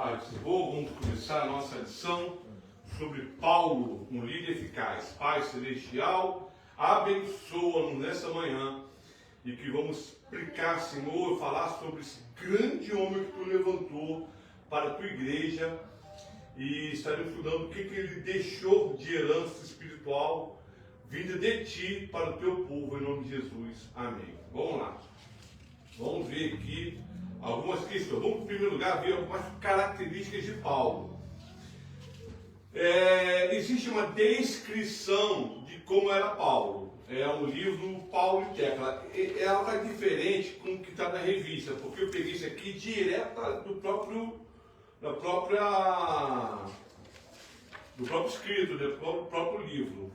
paz do Senhor, vamos começar a nossa lição sobre Paulo, um líder eficaz. Pai Celestial, abençoa-nos nessa manhã e que vamos explicar, Senhor, falar sobre esse grande homem que Tu levantou para a Tua igreja e estaremos estudando o que ele deixou de herança espiritual vinda de Ti para o Teu povo, em nome de Jesus. Amém. Vamos lá. Vamos ver aqui algumas questões. Vamos, em primeiro lugar, ver algumas características de Paulo. Existe uma descrição de como era Paulo. É um livro Paulo e Tecla. Ela está diferente com o que está na revista, porque eu peguei isso aqui direto do próprio escrito, do próprio livro.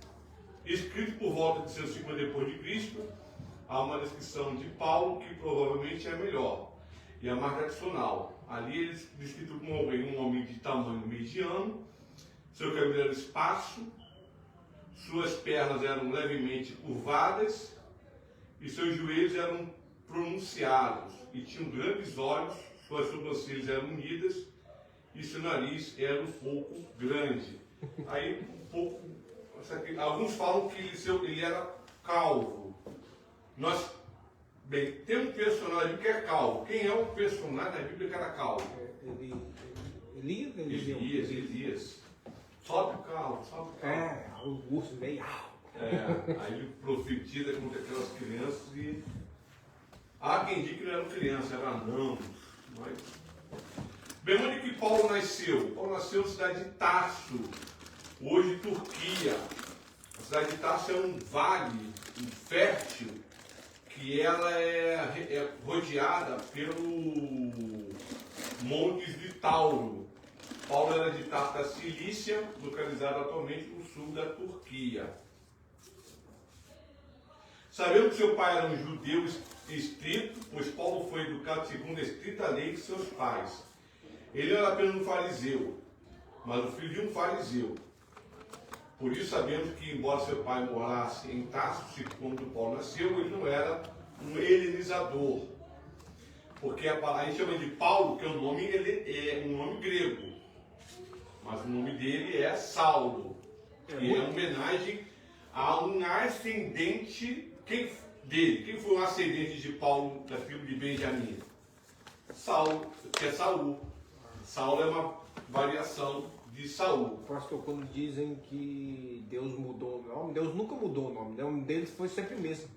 Escrito por volta de 150 depois de Cristo, há uma descrição de Paulo que provavelmente é melhor e é mais tradicional. Ali ele é descrito como um homem de tamanho mediano, seu cabelo era esparso, suas pernas eram levemente curvadas e seus joelhos eram pronunciados e tinham grandes olhos, suas sobrancelhas eram unidas e seu nariz era um pouco grande. Aí alguns falam que ele era calvo. Tem um personagem que é calvo. Quem é o personagem da Bíblia que era calvo? Elias. Sobe o calvo. O urso meio. Aí ele profetiza contra aquelas crianças e há quem diga que não eram crianças, eram anãos. Bem, onde que Paulo nasceu? Paulo nasceu na cidade de Tarso, hoje Turquia. A cidade de Tarso é um vale, fértil, que ela é rodeada pelo Montes de Tauro. Paulo era de Tarso da Cilícia, localizado atualmente no sul da Turquia. Sabemos que seu pai era um judeu estrito, pois Paulo foi educado segundo a estrita lei de seus pais. Ele era apenas um fariseu, mas o filho de um fariseu. Por isso sabemos que, embora seu pai morasse em Tarso, quando Paulo nasceu, ele não era um helenizador. Porque a gente chama de Paulo, que é um nome grego. Mas o nome dele é Saulo. E é uma homenagem a um ascendente dele. Quem foi um ascendente de Paulo, da tribo de Benjamim? Saulo, que é Saul. Saulo é uma variação de Saul. Pastor, quando dizem que Deus mudou o nome, Deus nunca mudou o nome. O nome deles foi sempre o mesmo.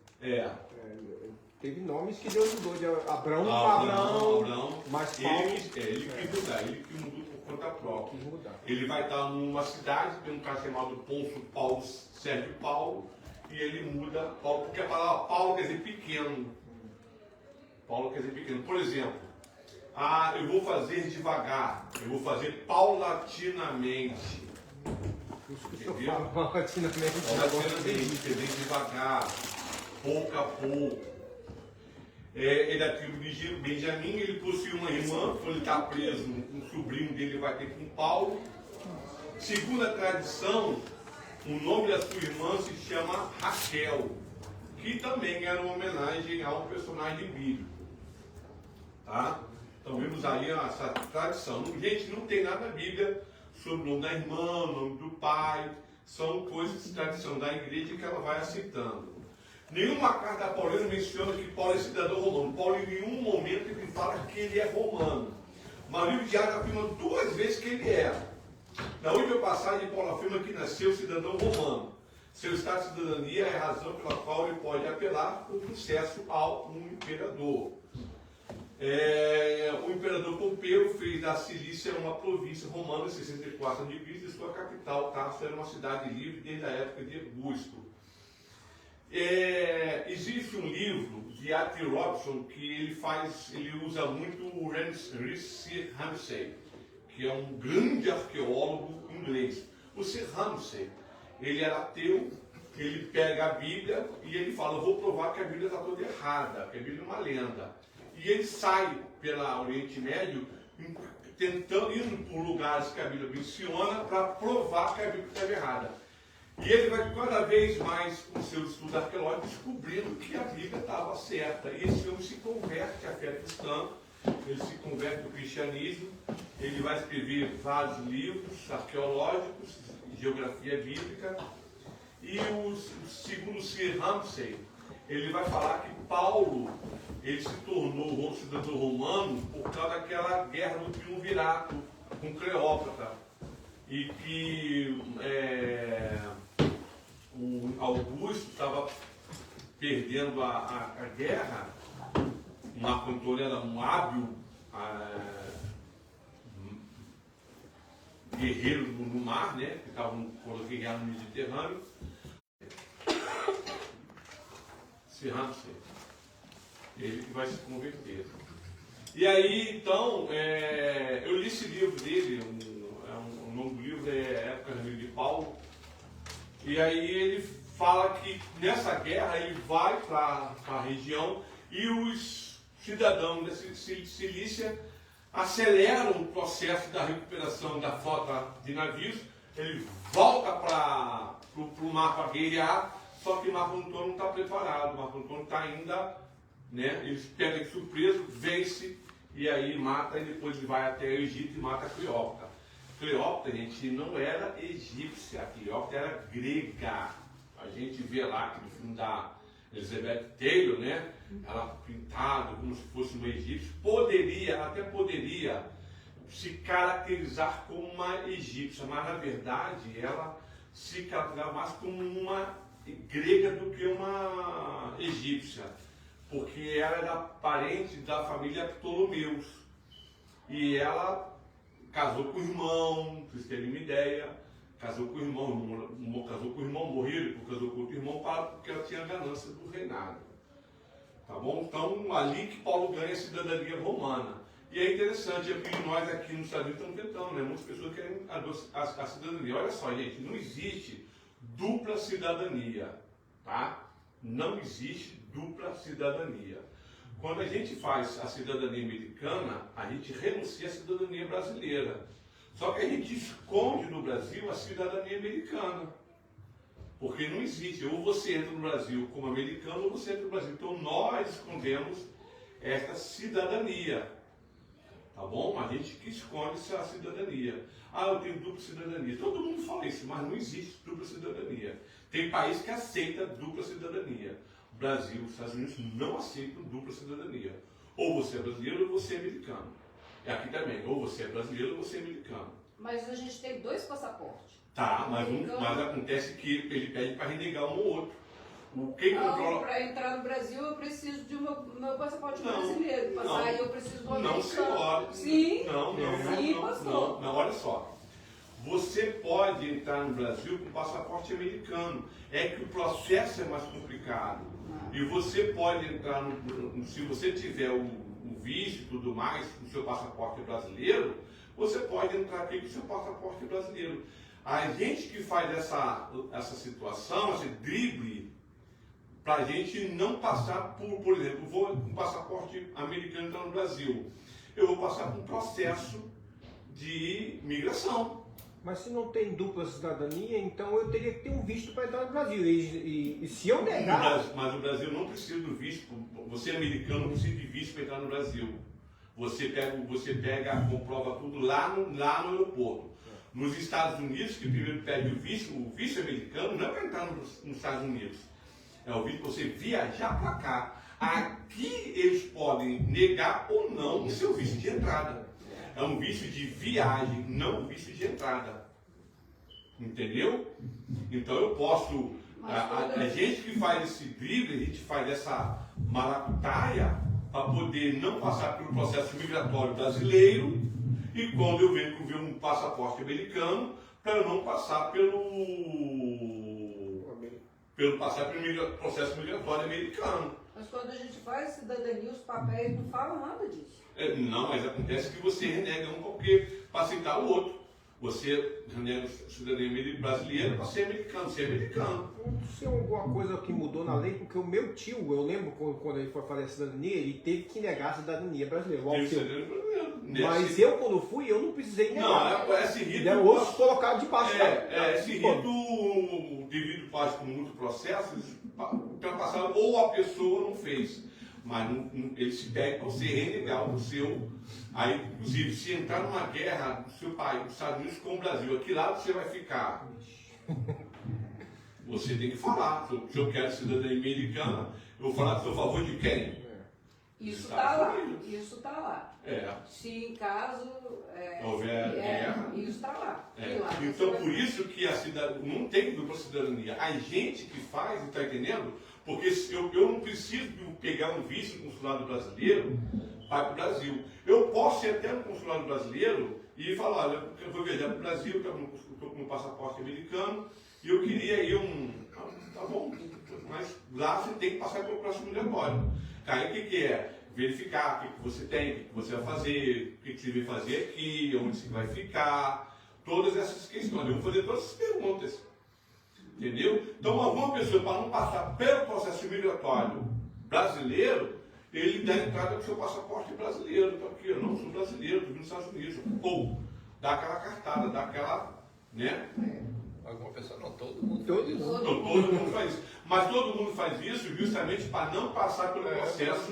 Teve nomes que Deus mudou, de Abraão para Abraão, mas Paulo... Ele quis mudar, ele que mudou por conta própria. Ele vai estar numa cidade, tem um cara chamado Pôncio Paulo, Sérgio Paulo, e ele muda Paulo, porque a palavra Paulo quer dizer pequeno. Paulo quer dizer pequeno. Por exemplo, eu vou fazer devagar, eu vou fazer paulatinamente. Entendeu? Paulatinamente, quer dizer devagar, pouco a pouco. Ele é da tribo de Benjamim, ele possui uma irmã, quando ele está preso, um sobrinho dele vai ter com Paulo. Segundo a tradição, o nome da sua irmã se chama Raquel, que também era uma homenagem a um personagem bíblico. Tá? Então vemos aí essa tradição. Gente, não tem nada na Bíblia sobre o nome da irmã, o nome do pai, são coisas de tradição da igreja que ela vai aceitando. Nenhuma carta paulina menciona que Paulo é cidadão romano. Paulo em nenhum momento ele fala que ele é romano. Mas o livro de Atos afirma 2 vezes que ele era. Na última passagem, Paulo afirma que nasceu cidadão romano. Seu estado de cidadania é a razão pela qual ele pode apelar por processo ao imperador. O imperador Pompeu fez da Cilícia uma província romana em 64 a.C. e sua capital, Tarso, era uma cidade livre desde a época de Augusto. Existe um livro de A.T. Robertson que ele usa muito o Sir Ramsay, que é um grande arqueólogo inglês. O Sir Ramsay, ele era ateu, ele pega a Bíblia e ele fala, eu vou provar que a Bíblia está toda errada, que a Bíblia é uma lenda. E ele sai pelo Oriente Médio, indo por lugares que a Bíblia menciona para provar que a Bíblia estava errada. E ele vai cada vez mais, com seu estudo arqueológico, descobrindo que a Bíblia estava certa. E esse homem se converte à fé cristã ele se converte ao cristianismo, ele vai escrever vários livros arqueológicos, geografia bíblica, e segundo Sir Ramsay, ele vai falar que Paulo, ele se tornou cidadão romano por causa daquela guerra do triunvirato com Cleópatra, e que o Augusto estava perdendo a guerra. O Marco Antônio era um hábil guerreiro no mar, né? Que estavam guerreando no Mediterrâneo. Sir Ramsay, ele que vai se converter. E aí, então, eu li esse livro dele, o nome do livro é Época de Paulo, e aí ele fala que nessa guerra ele vai para a região e os cidadãos da Cilícia aceleram o processo da recuperação da frota de navios, ele volta para o mar para guerrear, só que Marco Antônio não está preparado, Marco Antônio está ainda, né, eles pegam de surpresa, vence, e aí mata, e depois ele vai até o Egito e mata Cleópatra. Cleópatra, gente, não era egípcia, Cleópatra era grega. A gente vê lá que no filme da Elizabeth Taylor, né, ela pintada como se fosse uma egípcia, até poderia se caracterizar como uma egípcia, mas na verdade ela se caracterizava mais como uma grega do que uma egípcia, porque ela era parente da família Ptolomeus e ela casou com o irmão, para vocês terem uma ideia, casou com o irmão, morreu, depois casou com outro irmão porque ela tinha ganância do reinado. Tá bom? Então, ali que Paulo ganha a cidadania romana. E é interessante, é que nós aqui nos Estados Unidos estamos tentando, né? Muitas pessoas querem a cidadania. Olha só, gente, não existe dupla cidadania, tá? Não existe dupla cidadania. Quando a gente faz a cidadania americana, a gente renuncia à cidadania brasileira. Só que a gente esconde no Brasil a cidadania americana. Porque não existe. Ou você entra no Brasil como americano, ou você entra no Brasil. Então nós escondemos esta cidadania. Tá bom? A gente que esconde essa cidadania. Ah, eu tenho dupla cidadania. Todo mundo fala isso, mas não existe dupla cidadania. Tem país que aceita dupla cidadania. O Brasil, os Estados Unidos não aceitam dupla cidadania. Ou você é brasileiro ou você é americano. E aqui também, ou você é brasileiro ou você é americano. Mas a gente tem 2 passaportes. Tá, mas acontece que ele pede para renegar um ou outro. Para entrar no Brasil eu preciso de meu passaporte brasileiro. Passar aí eu preciso do americano. Não, senhora. Sim. Não, olha só. Você pode entrar no Brasil com passaporte americano. É que o processo é mais complicado. E você pode entrar, se você tiver o visto e tudo mais, o seu passaporte brasileiro, você pode entrar aqui com o seu passaporte brasileiro. A gente que faz essa situação, esse drible, para a gente não passar por exemplo, eu vou com passaporte americano entrar no Brasil, eu vou passar por um processo de migração. Mas se não tem dupla cidadania, então eu teria que ter um visto para entrar no Brasil. E se eu negar... Mas o Brasil não precisa do visto. Você é americano, não precisa de visto para entrar no Brasil. Você pega, comprova tudo lá no aeroporto. Nos Estados Unidos, que primeiro pede o visto americano não é para entrar nos Estados Unidos. É o visto para você viajar para cá. Aqui eles podem negar ou não o seu visto de entrada. É um visto de viagem, não um visto de entrada. Entendeu? Então eu posso... A gente que faz esse drible, a gente faz essa maracutaia para poder não passar pelo processo migratório brasileiro e quando eu venho com um passaporte americano, para eu não passar pelo processo migratório americano. Mas quando a gente faz cidadania, os papéis não falam nada disso. Não, mas acontece que você renega um para aceitar o outro. Você renega a cidadania brasileira para ser americano, Não sei alguma coisa que mudou na lei, porque o meu tio, eu lembro quando ele foi fazer a cidadania, ele teve que negar a cidadania brasileira. Mas eu, quando fui, eu não precisei negar. Não, esse rito... Era outros colocados debaixo esse rito, devido a muito processo, ultrapassaram ou a pessoa não fez. mas ele se pede para você renegar o seu. Aí, inclusive, se entrar numa guerra do seu país, dos Estados Unidos com o Brasil, a que lado você vai ficar? Você tem que falar. Se eu quero cidadania americana, eu vou falar que sou a favor de quem? Isso está lá. Isso está lá. Se em caso houver guerra, isso está lá. Então, por isso que a não tem dupla cidadania. A gente que faz, está entendendo? Porque eu não preciso pegar um visto no consulado brasileiro para o Brasil. Eu posso ir até no consulado brasileiro e falar, olha, eu vou viajar para o Brasil, estou com um passaporte americano e eu queria ir tá bom, mas lá você tem que passar pelo próximo diretório. Aí o que é? Verificar o que você tem, o que você vai fazer, o que você vai fazer aqui, onde você vai ficar, todas essas questões. Eu vou fazer todas essas perguntas. Entendeu? Então, alguma pessoa, para não passar pelo processo migratório brasileiro, ele dá entrada com seu passaporte brasileiro. Então, aqui, eu não sou brasileiro, estou nos Estados Unidos. Ou dá aquela cartada, dá aquela, né? Alguma pessoa, não, todo mundo faz isso. Não, todo mundo faz isso. Mas todo mundo faz isso justamente para não passar pelo processo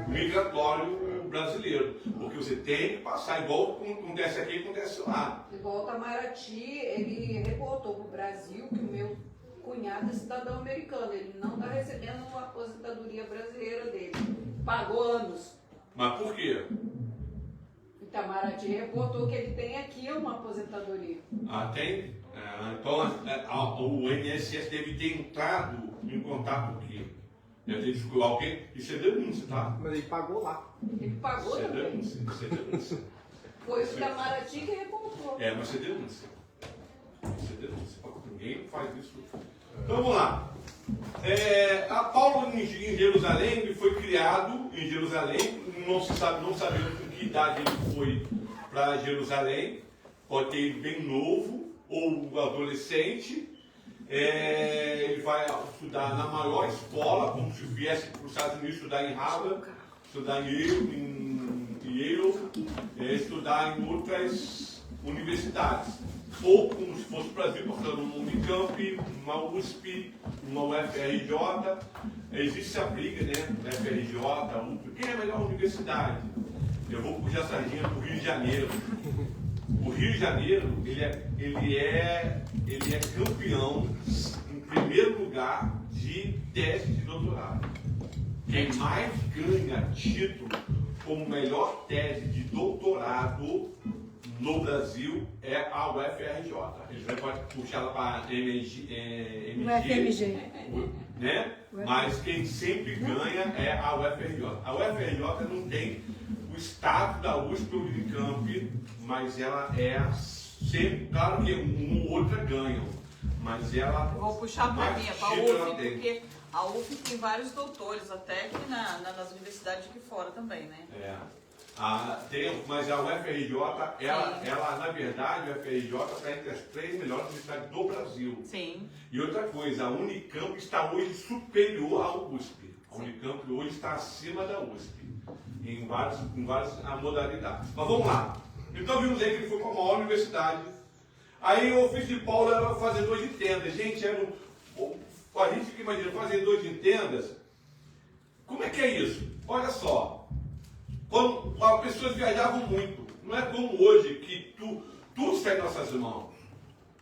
migratório brasileiro. Porque você tem que passar, igual acontece aqui e acontece lá. Igual o Itamaraty, ele reportou para o Brasil que o meu cunhado é cidadão americano. Ele não está recebendo a aposentadoria brasileira dele. Pagou anos. Mas por quê? O Itamaraty reportou que ele tem aqui uma aposentadoria. Tem? Então o INSS deve ter entrado em contato aqui. Deve ter descoberto alguém. Isso é denúncia, tá? Mas ele pagou lá. Ele pagou isso também. Isso é denúncia. Foi o Itamaraty que reportou. Mas isso é denúncia. Isso é denúncia. Ninguém faz isso. Então vamos lá. A Paulo em Jerusalém, ele foi criado em Jerusalém. Não sabemos com que idade ele foi para Jerusalém. Pode ter ido bem novo ou adolescente. Ele vai estudar na maior escola, como se viesse para os Estados Unidos estudar em Harvard, estudar em Yale, estudar em outras universidades. Ou como se fosse o Brasil, passando uma Unicamp, uma USP, uma UFRJ. Existe a briga, né? UFRJ, quem é a melhor universidade? Eu vou puxar a sardinha para o Rio de Janeiro. O Rio de Janeiro, ele é campeão, em primeiro lugar, de tese de doutorado. Quem mais ganha título como melhor tese de doutorado no Brasil é a UFRJ. Eles podem puxar ela para a UFMG. Né? Mas quem sempre ganha é a UFRJ. A UFRJ não tem o status da USP ou Unicamp, mas ela é sempre, claro que uma ou outra ganham, mas ela... Vou puxar para mim, para a UF, porque a UF tem vários doutores, até aqui nas universidades aqui fora também, né? Mas a UFRJ, ela na verdade, a UFRJ está entre as 3 melhores universidades do Brasil. Sim. E outra coisa, a Unicamp está hoje superior à USP. A Unicamp hoje está acima da USP, em várias modalidades. Mas vamos lá. Então vimos aí que ele foi para a maior universidade. Aí o ofício de Paulo era fazedor de tendas. Gente, a gente fica imaginando, fazedor de tendas. Como é que é isso? Olha só. Quando as pessoas viajavam muito, não é como hoje que tudo está em nossas mãos.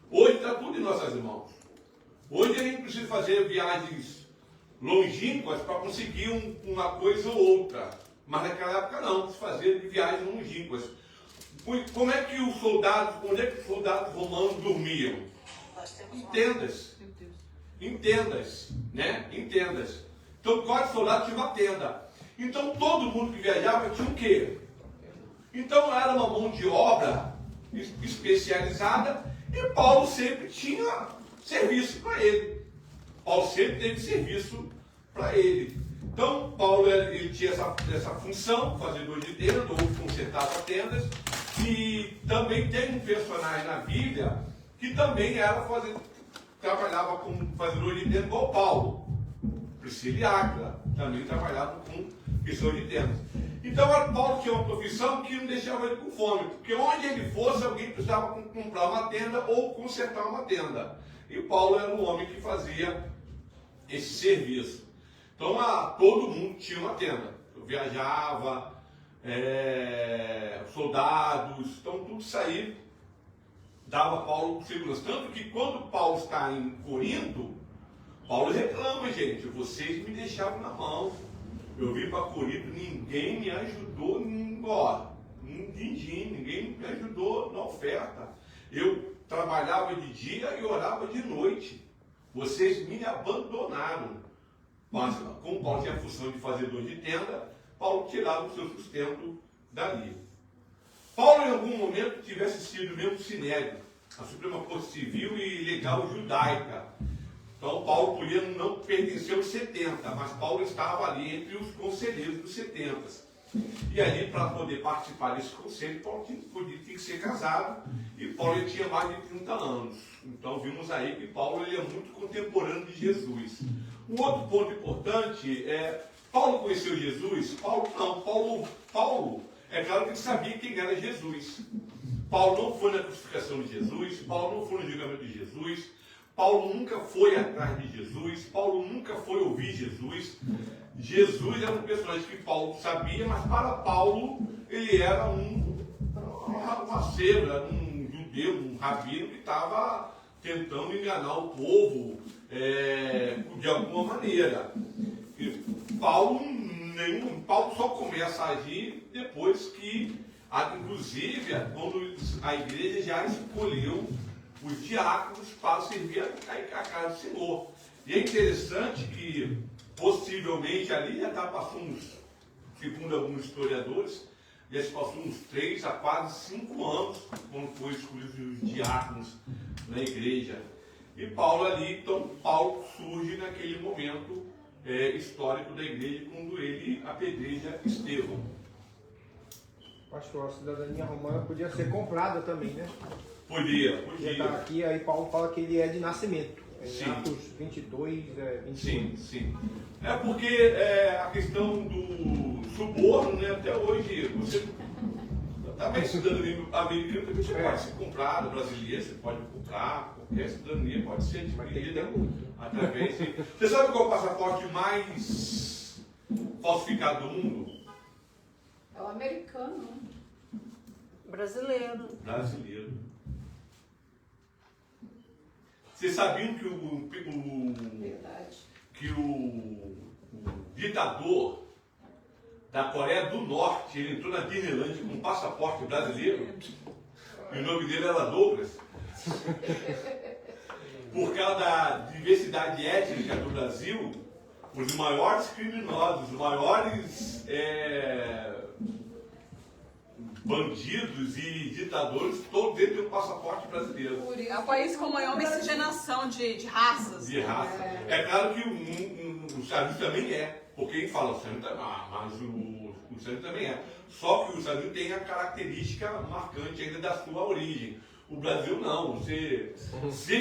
Hoje está tudo em nossas mãos. Hoje a gente precisa fazer viagens longínquas para conseguir uma coisa ou outra. Mas naquela época não, se fazia viagens longínquas. Como é que os soldados, onde é que os soldados romanos dormiam? Em tendas. Em tendas, né? Em tendas. Então cada soldado tinha uma tenda. Então todo mundo que viajava tinha o quê? Então era uma mão de obra especializada e Paulo sempre tinha serviço para ele. Paulo sempre teve serviço para ele. Então Paulo ele tinha essa função, fazedor de tendas, ou consertava tendas. E também tem um personagem na Bíblia que também trabalhava como fazedor de tendas igual Paulo. Priscila e Áquila também trabalhavam com pessoas de tendas. Então Paulo tinha uma profissão que não deixava ele com fome, porque onde ele fosse alguém precisava comprar uma tenda ou consertar uma tenda. E Paulo era um homem que fazia esse serviço. Então todo mundo tinha uma tenda. Eu viajava, soldados, então tudo isso aí dava Paulo segurança. Tanto que quando Paulo está em Corinto, Paulo reclama, gente, vocês me deixaram na mão. Eu vim para Corinto, ninguém me ajudou, ninguém me ajudou na oferta. Eu trabalhava de dia e orava de noite. Vocês me abandonaram. Mas, como Paulo tinha a função de fazedor de tenda, Paulo tirava o seu sustento dali. Paulo, em algum momento, tivesse sido mesmo Sinédrio, a Suprema Corte Civil e Legal Judaica. Então, Paulo podia não pertencer aos 70, mas Paulo estava ali entre os conselheiros dos 70. E ali, para poder participar desse conselho, Paulo tinha que ser casado, e Paulo ele tinha mais de 30 anos. Então, vimos aí que Paulo ele é muito contemporâneo de Jesus. Um outro ponto importante é, Paulo conheceu Jesus? Paulo não. Paulo, é claro que ele sabia quem era Jesus. Paulo não foi na crucificação de Jesus, Paulo não foi no julgamento de Jesus, Paulo nunca foi atrás de Jesus, Paulo nunca foi ouvir Jesus. Jesus era um personagem que Paulo sabia, mas para Paulo ele era uma cera, era um judeu, um rabino que estava tentando enganar o povo de alguma maneira. E Paulo só começa a agir depois que, inclusive, quando a igreja já escolheu os diáconos para servir a casa do Senhor. E é interessante que, possivelmente, ali já passou segundo alguns historiadores, já se passou uns 3 a quase 5 anos, quando foi escolhidos os diáconos na igreja. E Paulo ali, então, Paulo surge naquele momento histórico da igreja, quando ele apedreja Estevão. Pastor, a cidadania romana podia ser comprada também, né? Podia. Tá aqui, aí Paulo fala que ele é de nascimento. Sim. Em Atos 22, 21. Sim. É porque a questão do suborno, né, até hoje, você também cidadania americana também você pode ser comprada, brasileira, você pode comprar, qualquer cidadania pode ser adquirida através de... Você sabe qual é o passaporte mais falsificado do mundo? É o americano, né? Brasileiro. Brasileiro. Vocês sabiam que o ditador da Coreia do Norte, ele entrou na Disneyland com um passaporte brasileiro? E o nome dele era Douglas. Por causa da diversidade étnica do Brasil, os maiores criminosos, os maiores bandidos e ditadores, todos eles têm um passaporte brasileiro. É um país com maior miscigenação de raças. De raça. É claro que o Estados Unidos também é, porque ele fala, o Estados Unidos mas o Estados Unidos também é. Só que o Estados Unidos tem a característica marcante ainda da sua origem. O Brasil não. Se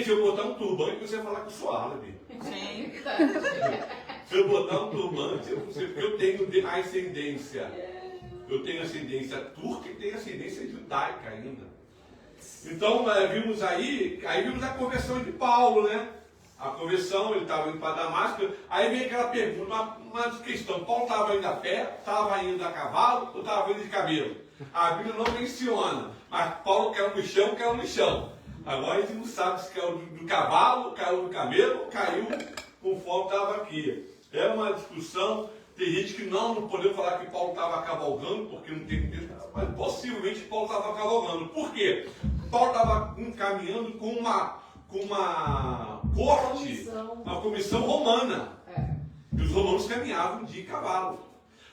eu botar um turbante, você vai falar que eu sou árabe. Sim. Se eu botar um turbante, eu tenho a ascendência. Eu tenho ascendência turca e tenho ascendência judaica ainda. Então, vimos vimos a conversão de Paulo, né? A conversão, ele estava indo para Damasco. Aí vem aquela pergunta, uma questão: Paulo estava indo a pé, estava indo a cavalo ou estava indo de camelo? A Bíblia não menciona, mas Paulo caiu no chão. Agora a gente não sabe se caiu do cavalo, caiu do camelo, caiu conforme estava aqui. É uma discussão. Tem gente que não podemos falar que Paulo estava cavalgando, porque não tem texto, mas possivelmente Paulo estava cavalgando. Por quê? Paulo estava caminhando com uma corte, uma comissão romana. E os romanos caminhavam de cavalo.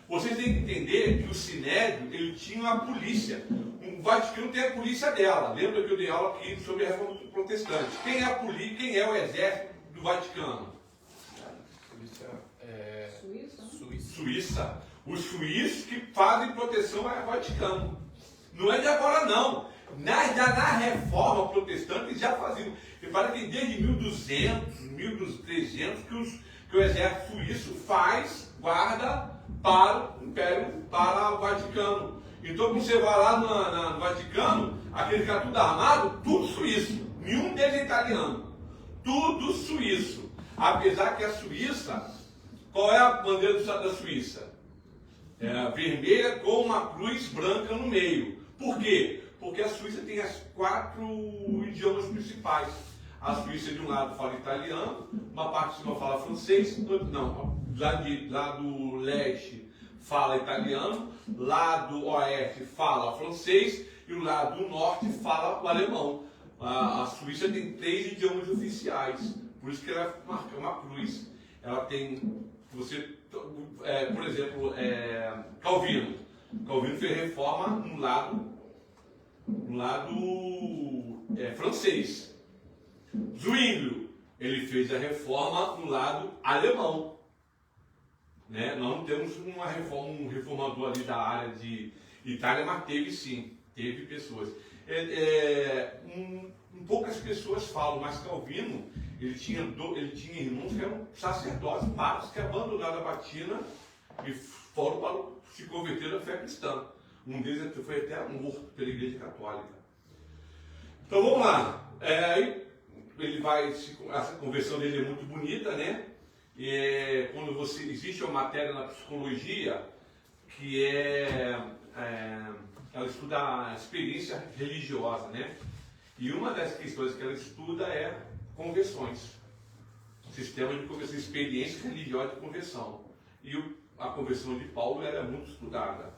Vocês têm que entender que o Sinédrio, ele tinha uma polícia. O Vaticano tem a polícia dela. Lembra que eu dei aula aqui sobre a Reforma Protestante? Quem é a polícia, quem é o exército do Vaticano? Suíça. Os suíços que fazem proteção ao Vaticano. Não é de agora, não. Na Reforma Protestante eles já faziam. Repara que desde 1200, 1300 que o exército suíço faz guarda para o Império, para o Vaticano. Então, quando você vai lá no Vaticano, aquele cara tudo armado, tudo suíço. Nenhum deles é italiano. Tudo suíço. Apesar que a Suíça, Qual é a bandeira da Suíça? É vermelha com uma cruz branca no meio. Por quê? Porque a Suíça tem as 4 idiomas principais. A Suíça, de um lado, fala italiano, uma parte de fala francês, não, lá do leste fala italiano, lá do oeste fala francês e o lado do norte fala o alemão. A Suíça tem 3 idiomas oficiais, por isso que ela marca uma cruz. Ela tem, por exemplo, Calvino. Calvino fez reforma no lado francês. Zwinglio, ele fez a reforma no lado alemão. Né? Nós não temos um reformador ali da área de Itália, mas teve sim, teve pessoas. Poucas pessoas falam, mas Calvino, ele tinha irmãos que eram sacerdotes pagos que abandonaram a batina e foram se converter à fé cristã. Um deles foi até morto pela Igreja Católica. Então vamos lá. Essa conversão dele é muito bonita, né? Quando existe uma matéria na psicologia que ela estuda a experiência religiosa, né? E uma das questões que ela estuda é conversões, sistema de conversão, experiência religiosa de conversão. E a conversão de Paulo era muito estudada.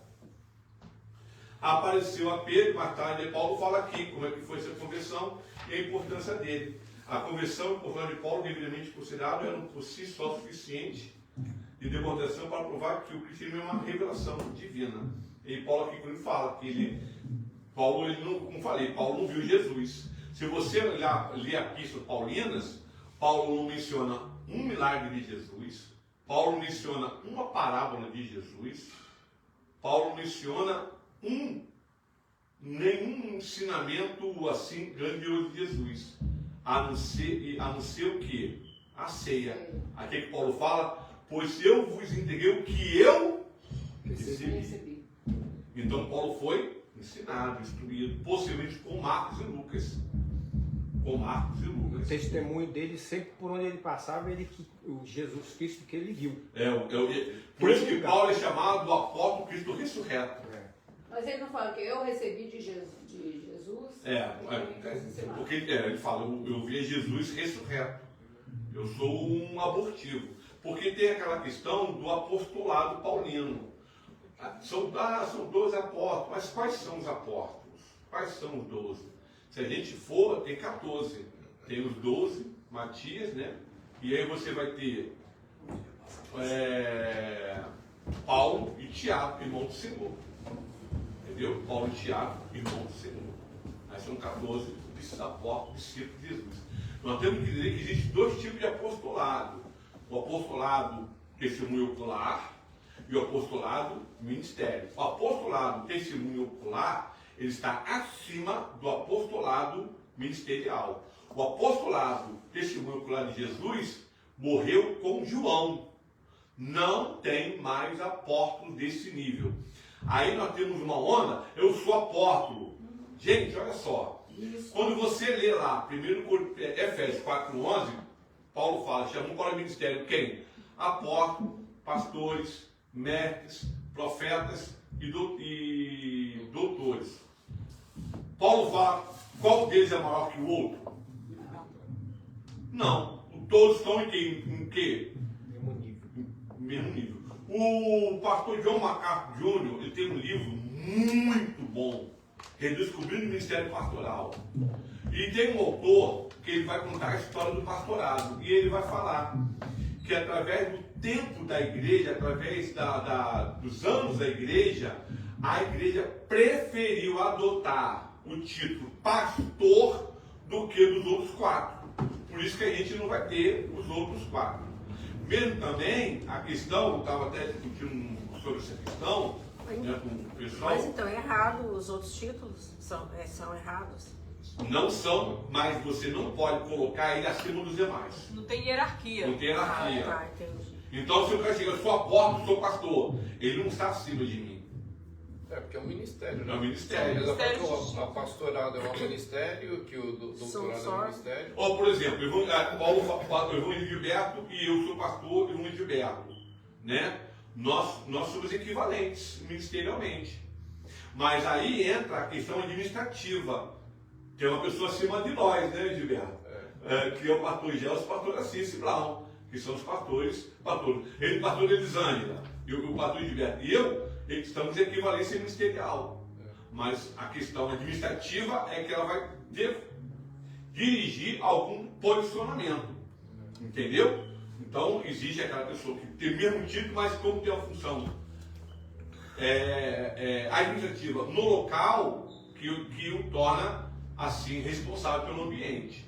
Apareceu a Pedro, mais tarde Paulo fala aqui como é que foi essa conversão e a importância dele. A conversão importante de Paulo, devidamente considerado, era por si só suficiente de demonstração para provar que o cristianismo é uma revelação divina. E Paulo aqui quando ele fala que Paulo não viu Jesus. Se você ler a epístola paulinas, Paulo não menciona um milagre de Jesus, Paulo menciona uma parábola de Jesus, Paulo menciona nenhum ensinamento assim grandioso de Jesus, a não ser o que? A ceia. Aqui que Paulo fala, pois eu vos entreguei o que eu recebi. Então Paulo foi ensinado, instruído, possivelmente com Marcos e Lucas. O testemunho dele, sempre por onde ele passava, o Jesus Cristo que ele viu. Por isso que Paulo é chamado do apóstolo Cristo ressurreto. Mas ele não fala que eu recebi de Jesus? Porque ele fala, eu vi Jesus ressurreto. Eu sou um abortivo. Porque tem aquela questão do apostolado paulino. São 12 apóstolos, mas quais são os apóstolos? Quais são os 12? Se a gente for, tem 14. Tem os 12, Matias, né? E aí você vai ter Paulo e Tiago, irmão do Senhor. Entendeu? Paulo e Tiago, irmão do Senhor. Aí são 14 apóstolos, discípulos de Jesus. Nós temos que dizer que existem 2 tipos de apostolado. O apostolado testemunho ocular e o apostolado ministério. O apostolado testemunho ocular, ele está acima do apostolado ministerial. O apostolado testemunho ocular de Jesus morreu com João. Não tem mais apóstolo desse nível. Aí nós temos uma onda, eu sou apóstolo. Gente, olha só. Isso. Quando você lê lá, Efésios 4:11, Paulo fala, chamou para o ministério quem? Apóstolos, pastores, mestres, profetas e doutores. Paulo fala, qual deles é maior que o outro? Não. Todos estão em quê? Mesmo nível. O pastor John MacArthur Jr., ele tem um livro muito bom, Redescobrindo o Ministério Pastoral. E tem um autor que ele vai contar a história do pastorado. E ele vai falar que através do tempo da igreja, através dos anos da igreja, a igreja preferiu adotar o título pastor do que dos outros 4. Por isso que a gente não vai ter os outros 4. Mesmo também, a questão, eu estava até discutindo sobre essa questão, né, com o pessoal. Mas então é errado, os outros títulos são errados? Não são, mas você não pode colocar ele acima dos demais. Não tem hierarquia. Não tem hierarquia. Tá, entendi. Então, se o cara chega, eu sou apóstolo, sou pastor, ele não está acima de mim. Porque é um ministério, né? É um ministério. A pastorado é um ministério, que o doutorado é um ministério. Ou, por exemplo, o Evangelho Gilberto e eu sou pastor, e o Evangelho Gilberto. né? Nós somos equivalentes ministerialmente. Mas aí entra a questão administrativa, que é uma pessoa acima de nós, né, Gilberto? Que é o pastor Gelson e o pastor Assis Brown, que são os pastores, ele, pastor Elisângela, e o pastor Gilberto e eu, estamos em equivalência ministerial. Mas a questão administrativa é que ela vai dirigir algum posicionamento. Entendeu? Então existe aquela pessoa que tem o mesmo título, mas como tem uma função administrativa no local que o torna assim responsável pelo ambiente.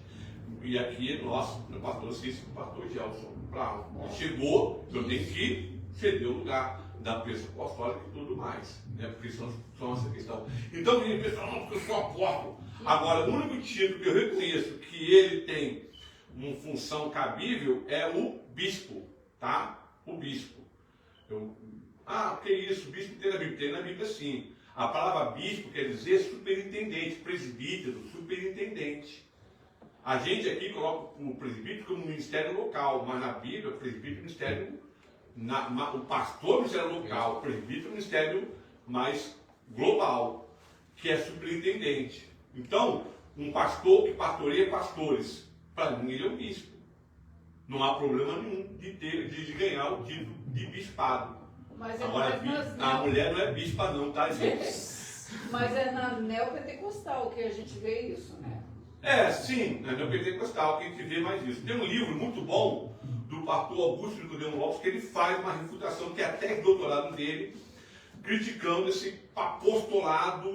E aqui o pastor Cícero, o pastor Gelson Brown, chegou, eu tenho que ceder o lugar da pessoa apostólica e tudo mais, né? Porque são essa questão. Então, tem pessoal, não, porque eu sou apóstolo. Agora, o único título que eu reconheço que ele tem uma função cabível é o bispo, tá? O bispo. Que isso? Bispo tem na Bíblia? Tem na Bíblia, sim. A palavra bispo quer dizer superintendente, presbítero, superintendente. A gente aqui coloca o presbítero como ministério local, mas na Bíblia, o presbítero é ministério, o pastor é ministério local, o presbítero é ministério mais global, que é superintendente. Então, um pastor que pastoreia pastores, para mim ele é um bispo. Não há problema nenhum de ganhar o título de bispado. Mas agora, a mulher não é bispa não, tá, gente? Mas é na neopentecostal que a gente vê isso, né? Sim, na neopentecostal que a gente vê mais isso. Tem um livro muito bom do pastor Augusto Nicodemo Lopes, que ele faz uma refutação, que é a tese de doutorado dele, criticando esse apostolado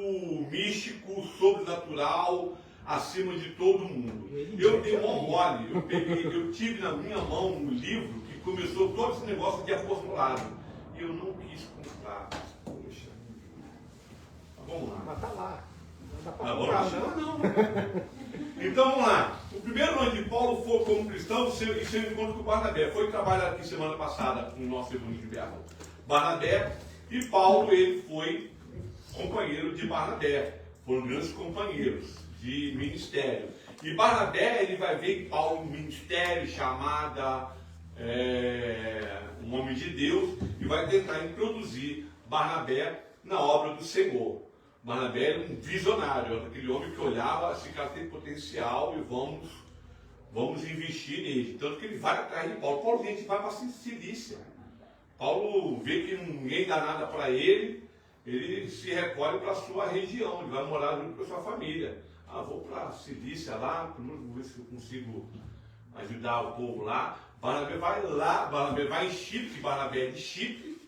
místico, sobrenatural, acima de todo mundo. Eu dei uma mole, eu tive na minha mão um livro que começou todo esse negócio de apostolado. E eu não quis comprar. Poxa. Vamos lá. Mas tá lá. Não dá pra comprar, não. Então vamos lá. O primeiro ano de Paulo foi como cristão, e seu encontro com Barnabé. Foi trabalhar aqui semana passada com o nosso irmão Gilberto. Barnabé e Paulo, ele foi companheiro de Barnabé. Foram grandes companheiros de ministério. E Barnabé, ele vai ver que Paulo, um ministério, chamada, um homem de Deus, e vai tentar introduzir Barnabé na obra do Senhor. Barnabé era um visionário, era aquele homem que olhava, esse cara tem potencial e vamos investir nele. Tanto que ele vai atrás de Paulo. Paulo, gente, vai para a Cilícia. Paulo vê que ninguém dá nada para ele, ele se recolhe para a sua região, ele vai morar junto com a sua família. Vou para a Cilícia lá, vou ver se eu consigo ajudar o povo lá. Barnabé vai lá, Barnabé vai em Chipre, Barnabé é de Chipre,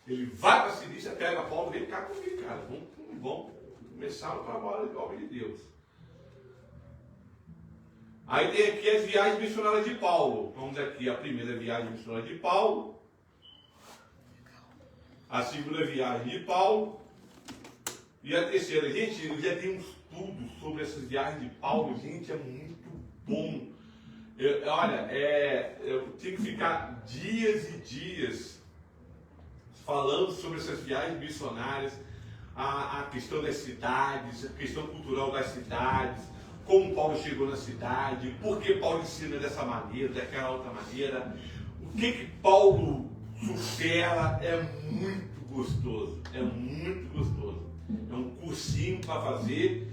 ele vai para a Cilícia, pega Paulo, vem cá comigo, cara, vamos começar o trabalho de obra de Deus. Aí tem aqui as viagens missionárias de Paulo. Vamos aqui, a primeira viagem missionária de Paulo, a segunda viagem de Paulo e a terceira. Gente, eu já tenho um estudo sobre essas viagens de Paulo, gente, é muito bom. Eu tenho que ficar dias e dias falando sobre essas viagens missionárias, a questão das cidades, a questão cultural das cidades, como Paulo chegou na cidade, por que Paulo ensina dessa maneira, daquela outra maneira, o que Paulo supera. É muito gostoso, é muito gostoso. É um cursinho para fazer,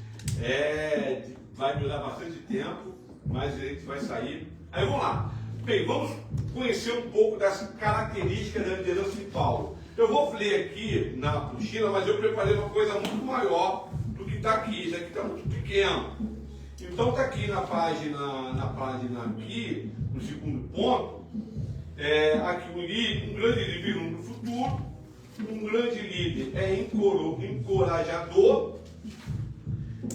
vai durar bastante tempo, mas a gente vai sair. Aí vamos lá. Bem, vamos conhecer um pouco das características da liderança de Paulo. Eu vou ler aqui na apostila, mas eu preparei uma coisa muito maior do que está aqui. Isso aqui está muito pequeno. Então está aqui na página aqui, no segundo ponto, aqui um grande líder no futuro, um grande líder é encorajador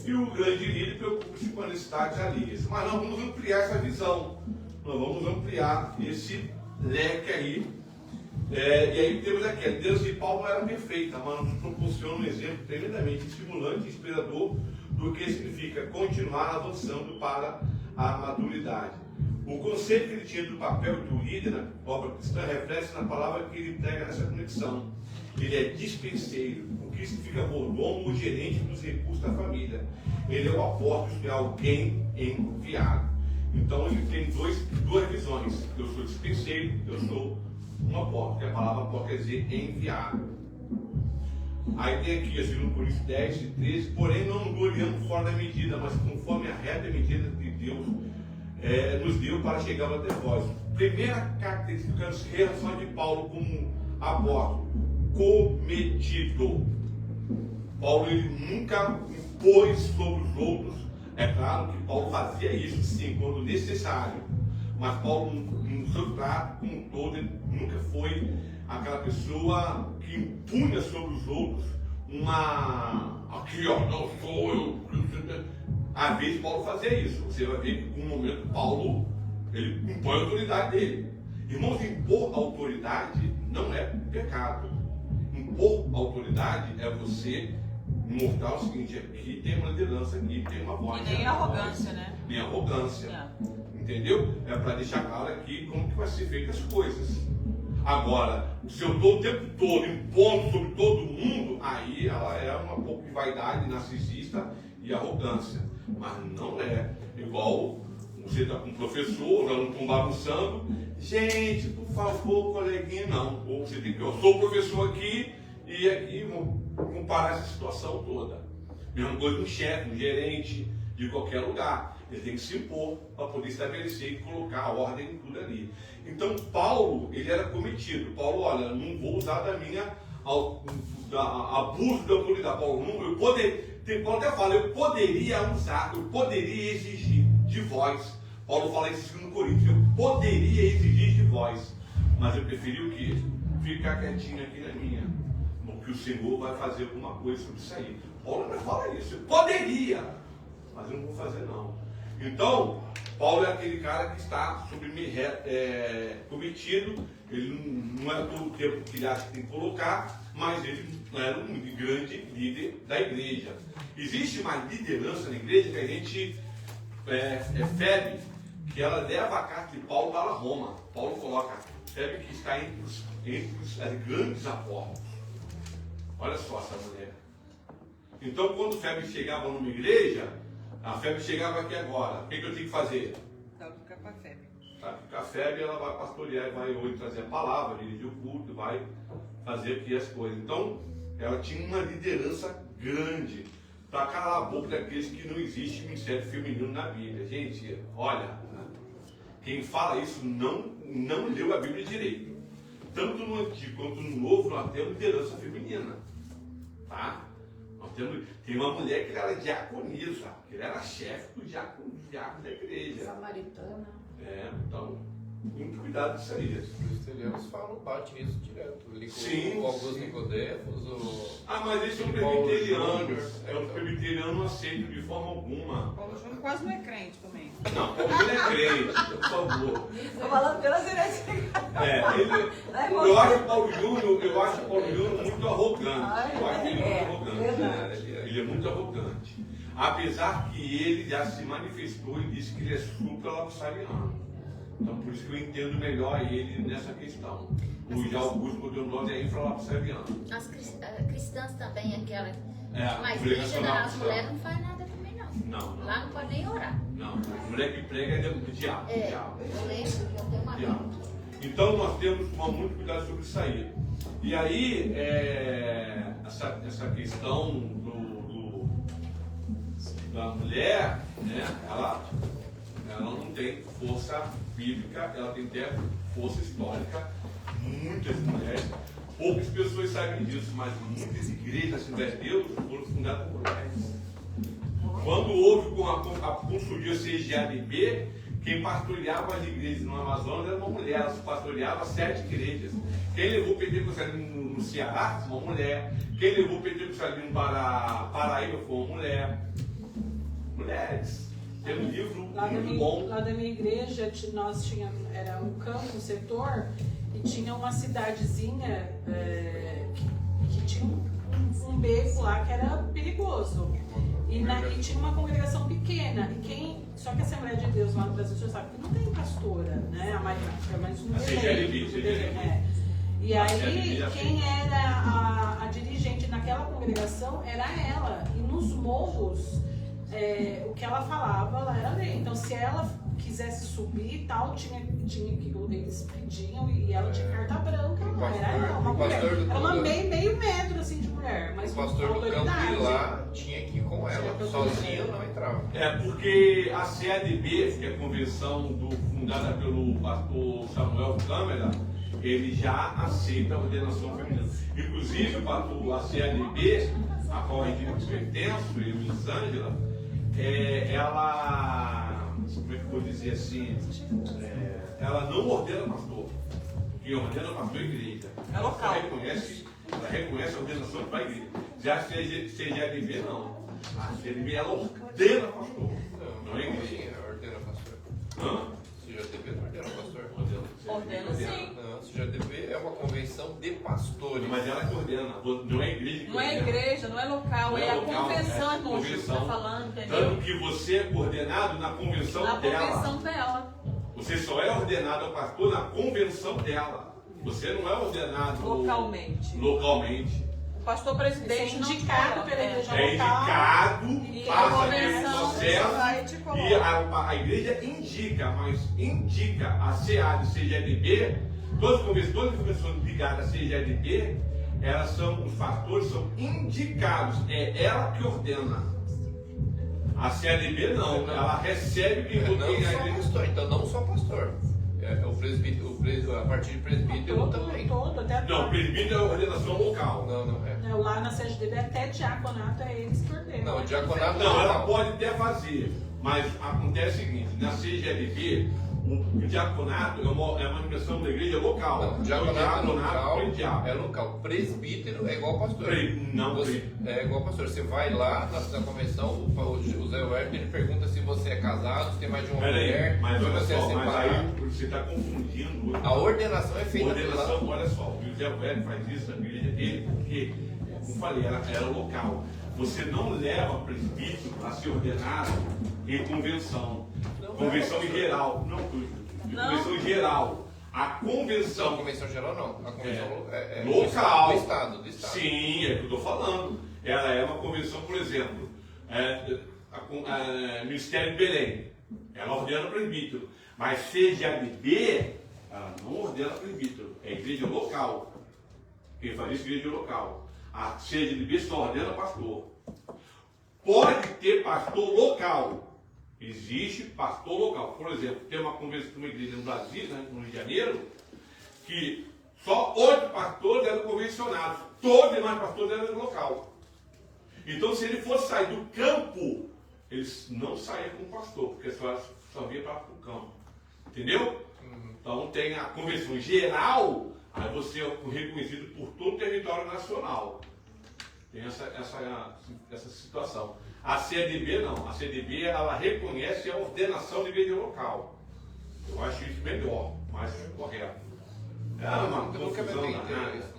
e o grande líder preocupa-se com as necessidades alheias. Mas nós vamos ampliar essa visão, nós vamos ampliar esse leque aí. E aí temos aqui, a liderança de Paulo não era perfeita, mas nos proporciona um exemplo tremendamente estimulante e inspirador do que significa continuar avançando para a maturidade. O conceito que ele tinha do papel do líder na obra cristã reflete na palavra que ele emprega nessa conexão. Ele é dispenseiro, o que significa mordomo ou gerente dos recursos da família. Ele é o apóstolo, é alguém enviado. Então ele tem duas visões. Eu sou dispenseiro, eu sou um apóstolo, que a palavra apóstolo quer dizer enviado. Aí tem aqui, 2 Coríntios 10 e 13, porém não nos gloriamos fora da medida, mas conforme a reta medida de Deus nos deu para chegar até vós. Primeira característica das relações de Paulo como apóstolo, cometido. Paulo ele nunca impôs sobre os outros. É claro que Paulo fazia isso sim, quando necessário, mas Paulo no seu trato como um todo, ele nunca foi aquela pessoa que impunha sobre os outros aqui ó, não sou eu. Às vezes Paulo fazia isso. Você vai ver que com um momento Paulo ele impõe a autoridade dele. Irmãos, impor autoridade não é pecado. Impor autoridade é você mostrar o seguinte: aqui tem uma liderança, aqui tem uma voz. E nem arrogância, né? Nem arrogância. Entendeu? É para deixar claro aqui como que vai ser feita as coisas. Agora, se eu estou o tempo todo impondo sobre todo mundo, aí ela é uma pouco de vaidade narcisista e arrogância. Mas não é igual você está com um professor, os alunos estão bagunçando. Gente, por favor, coleguinha, não. Ou você tem que, eu sou o professor aqui e aqui vamos comparar essa situação toda. Mesma coisa um chefe, um gerente de qualquer lugar. Ele tem que se impor para poder estabelecer e colocar a ordem em tudo ali. Então, Paulo, ele era cometido. Paulo, olha, não vou usar da minha abuso da autoridade. Paulo, Paulo até fala, eu poderia usar, eu poderia exigir de vós. Paulo fala isso em 2 Coríntios, eu poderia exigir de vós, mas eu preferi o quê? Ficar quietinho aqui na minha, porque o Senhor vai fazer alguma coisa sobre isso aí. Paulo não fala isso, eu poderia, mas eu não vou fazer não. Então, Paulo é aquele cara que está cometido, ele não é todo o tempo que ele acha que tem que colocar, mas ele era um grande líder da igreja. Existe uma liderança na igreja que a gente Febe, que ela leva a carta de Paulo para Roma. Paulo coloca Febe que está entre os grandes apóstolos. Olha só essa mulher. Então, quando Febe chegava numa igreja, a Febe chegava aqui agora. O que eu tenho que fazer? Dá para ficar com a Febe. A Febe, ela vai pastorear, vai hoje trazer a palavra, dirigir o culto, vai fazer aqui as coisas. Então, ela tinha uma liderança grande para calar a boca daqueles que não existe ministério feminino na Bíblia. Gente, olha, quem fala isso não leu a Bíblia direito. Tanto no Antigo quanto no Novo, nós temos liderança feminina. Tá? Tem uma mulher que era diaconisa, que era chefe do diácono da igreja. Samaritana. Então, muito cuidado disso aí. Os presbiterianos bate nisso direto. Sim, o Augusto Nicodemos, mas esses são presbiterianos. Os presbiterianos não aceitam de forma alguma. Paulo Júnior quase não é crente também. Não, Paulo Júnior é crente, por favor. Estou falando pelas heresias. Eu acho o Paulo Júnior muito arrogante. Eu acho ele muito arrogante. Ele é muito arrogante. Apesar que ele já se manifestou e disse que ele é supra-lapsariano. Então, por isso que eu entendo melhor ele nessa questão. O Augusto Nicodemos é infralapsariano. As cristãs também, aquela mais mulher rígida, as mulheres não fazem nada também, não. Não. Lá não pode nem orar. Não, a mulher que prega é do diabo. Eu lembro que eu tenho uma Diabo. Então nós temos que tomar muito cuidado sobre isso aí. E aí, essa questão da mulher, né, ela não tem força bíblica, ela tem até força histórica. Muitas mulheres, poucas pessoas sabem disso, mas muitas igrejas da Assembleia de Deus foram fundadas por mulheres. Quando houve quando surgiu a CGADB, quem pastoreava as igrejas no Amazonas era uma mulher, ela pastoreava 7 igrejas. Quem levou o pentecostalismo no Ceará foi uma mulher. Quem levou o pentecostalismo para Paraíba foi uma mulher. Mulheres. Tem um livro muito bom. Lá da minha igreja, era um campo, um setor, e tinha uma cidadezinha que tinha um beco lá que era perigoso. E tinha uma congregação pequena. Só que a Assembleia de Deus lá no Brasil, você sabe que não tem pastora, né? A mais um E aí, quem era a dirigente naquela congregação era ela. E nos morros, o que ela falava, ela era lei. Então, se ela quisesse subir e tal, tinha que eles pediam e ela tinha carta branca. Era uma mulher. Era uma meio metro assim de mulher. Mas o pastor do campo lá tinha que ir com ela, sozinho não entrava. Porque a CADB, que é a convenção fundada pelo pastor Samuel Câmara, ele já aceita a ordenação feminina. Inclusive, a CADB, a qual a gente pertence, eu e Elisângela, ela, como é que eu vou dizer assim, ela não ordena pastor. Quem ordena pastor é a igreja. É local. Ela reconhece a ordenação para a igreja. Já a CADB não. A CADB ela ordena pastor. Não é a igreja. Ordena pastor. Hã? CADB não ordena pastor. Ordena sim. Não, CADB é uma convenção de pastores. Mas ela que ordena, não é a igreja que Não é igreja, não é local, Não é é a local, convenção, é irmão, que você convenção. está falando, entendeu? Tanto que você é coordenado na convenção Na dela. convenção dela. Você só é ordenado ao pastor na convenção dela. Você não é ordenado localmente. O pastor presidente é indicado pela igreja local. É indicado, E a passa aquele convenção processo vai te colocar. e a igreja indica, mas indica a CA de CGLB, todas as convenções ligadas à CGLB, os pastores são indicados, é ela que ordena. A CADB não, ela recebe e não só pastor, então não só pastor. O presbítero, a partir de presbítero também. Não, o presbítero é a ordenação local. Não, lá na CGDB até diaconato é eles que ordenam. Não, diaconato não, ela pode até fazer, mas acontece o seguinte, na CGLB, o diaconato é uma dimensão da igreja local. Não, o diaconato é local. Presbítero é igual pastor. Não, é igual pastor. Você vai lá na convenção, o José Werner, ele pergunta se você é casado, se tem mais de uma mulher, mas se olha você é só, mas separado. aí você está confundindo. A ordenação é feita ordenação, olha só, o José Werner faz isso na igreja dele, porque, como falei, era local. Você não leva presbítero a ser ordenado em convenção. Convenção em geral. Não. Convenção em geral. A convenção. Não, convenção geral não. A convenção é local. Do Estado. Sim, é o que eu estou falando. Ela é uma convenção, por exemplo, Ministério de Belém. Ela ordena presbítero. Mas CGADB, ela não ordena presbítero. É igreja local. Quem faz isso é igreja local. A CGADB só ordena pastor. Pode ter pastor local. Existe pastor local. Por exemplo, tem uma convenção de uma igreja no Brasil, no Rio de Janeiro, que só 8 pastores eram convencionados. Todos os demais pastores eram local. Então, se ele fosse sair do campo, eles não saíam como pastor, porque só vinha para o campo. Entendeu? Então, tem a convenção geral, aí você é reconhecido por todo o território nacional. Tem essa situação. A CADB não. A CADB ela reconhece a ordenação de igreja local. Eu acho isso melhor, mais correto. Eu nunca me atentei a isso.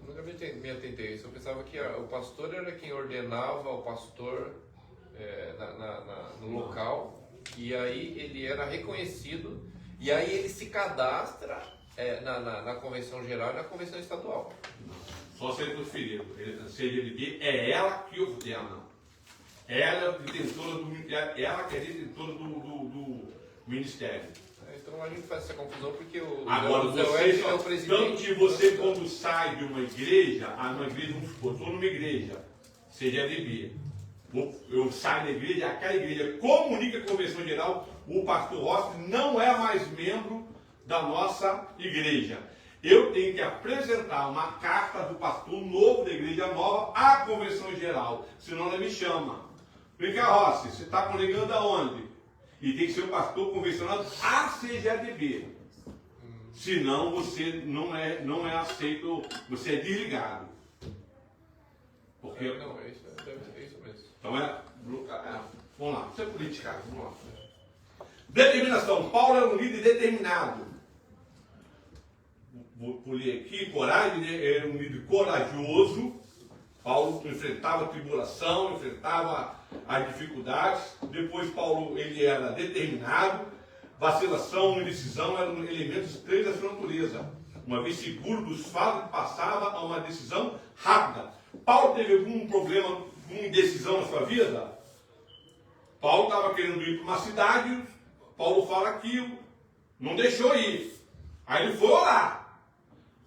Eu nunca me atentei a isso. Eu pensava que o pastor era quem ordenava o pastor no local, e aí ele era reconhecido, e aí ele se cadastra na convenção geral e na convenção estadual. Só ser transferido. A CGLB é ela que ordena. Ela é detentora do ministério. Então a gente faz essa confusão porque agora você é o presidente. Tanto que você, quando sai de uma igreja, vamos supor, estou numa igreja, CGLB. Eu saio da igreja, aquela igreja comunica a convenção geral, o pastor Rossi não é mais membro da nossa igreja. Eu tenho que apresentar uma carta do pastor novo da igreja nova à convenção geral, senão ela me chama. Vem cá, Rossi, você está congregando aonde? E tem que ser um pastor convencionado a CGADB. Senão você não é aceito, você é desligado. Porque... Não, é isso mesmo. Então vamos lá, isso é política, vamos lá. Determinação. Paulo é um líder determinado. Vou ler aqui, coragem, era um líder corajoso. Paulo enfrentava a tribulação, enfrentava as dificuldades. Depois Paulo ele era determinado. Vacilação, indecisão eram elementos três da sua natureza. Uma vez seguro dos fatos, passava a uma decisão rápida. Paulo teve algum problema, alguma indecisão na sua vida? Paulo estava querendo ir para uma cidade, Paulo fala aquilo, não deixou ir. Aí ele foi orar.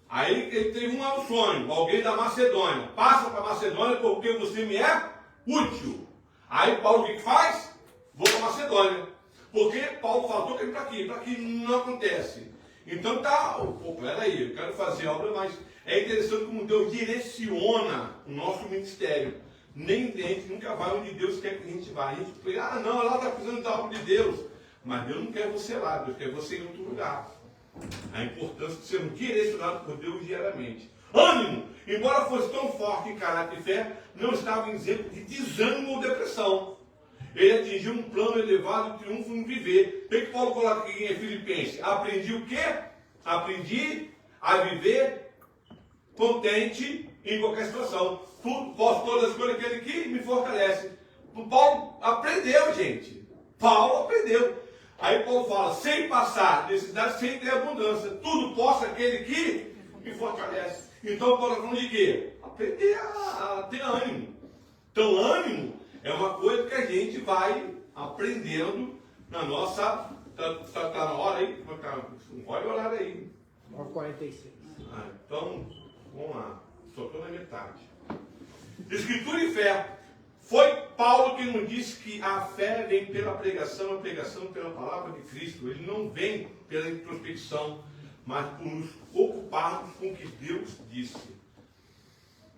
Aí ele teve um sonho, alguém da Macedônia, passa para a Macedônia porque você me é útil. Aí Paulo o que faz? Vou para a Macedônia. Porque Paulo fala, estou querendo para aqui não acontece. Então tá, peraí, eu quero fazer obra, mas é interessante como Deus direciona o nosso ministério. Nem a gente nunca vai onde Deus quer que a gente vá. A gente pensa, não, ela está precisando da obra de Deus. Mas Deus não quer você lá, Deus quer você em outro lugar. A importância de ser direcionado por Deus diariamente. Ânimo, embora fosse tão forte em caráter e fé, não estava isento de desânimo ou depressão. Ele atingiu um plano elevado de triunfo em viver. O que Paulo coloca aqui em Filipenses? Aprendi o quê? Aprendi a viver contente em qualquer situação. Posso todas as coisas aquele que me fortalece. Paulo aprendeu, gente. Paulo aprendeu. Aí Paulo fala, sem passar necessidade, sem ter abundância. Tudo posso aquele que me fortalece. Então Paulo está falando de quê? Aprender a ter ânimo. Então ânimo é uma coisa que a gente vai aprendendo na nossa... Está na hora aí? Não pode orar aí. 9h46. Então, vamos lá. Só estou na metade. Escritura e fé. Foi Paulo que nos disse que a fé vem pela pregação, a pregação pela palavra de Cristo. Ele não vem pela introspecção, mas por nos ocuparmos com o que Deus disse.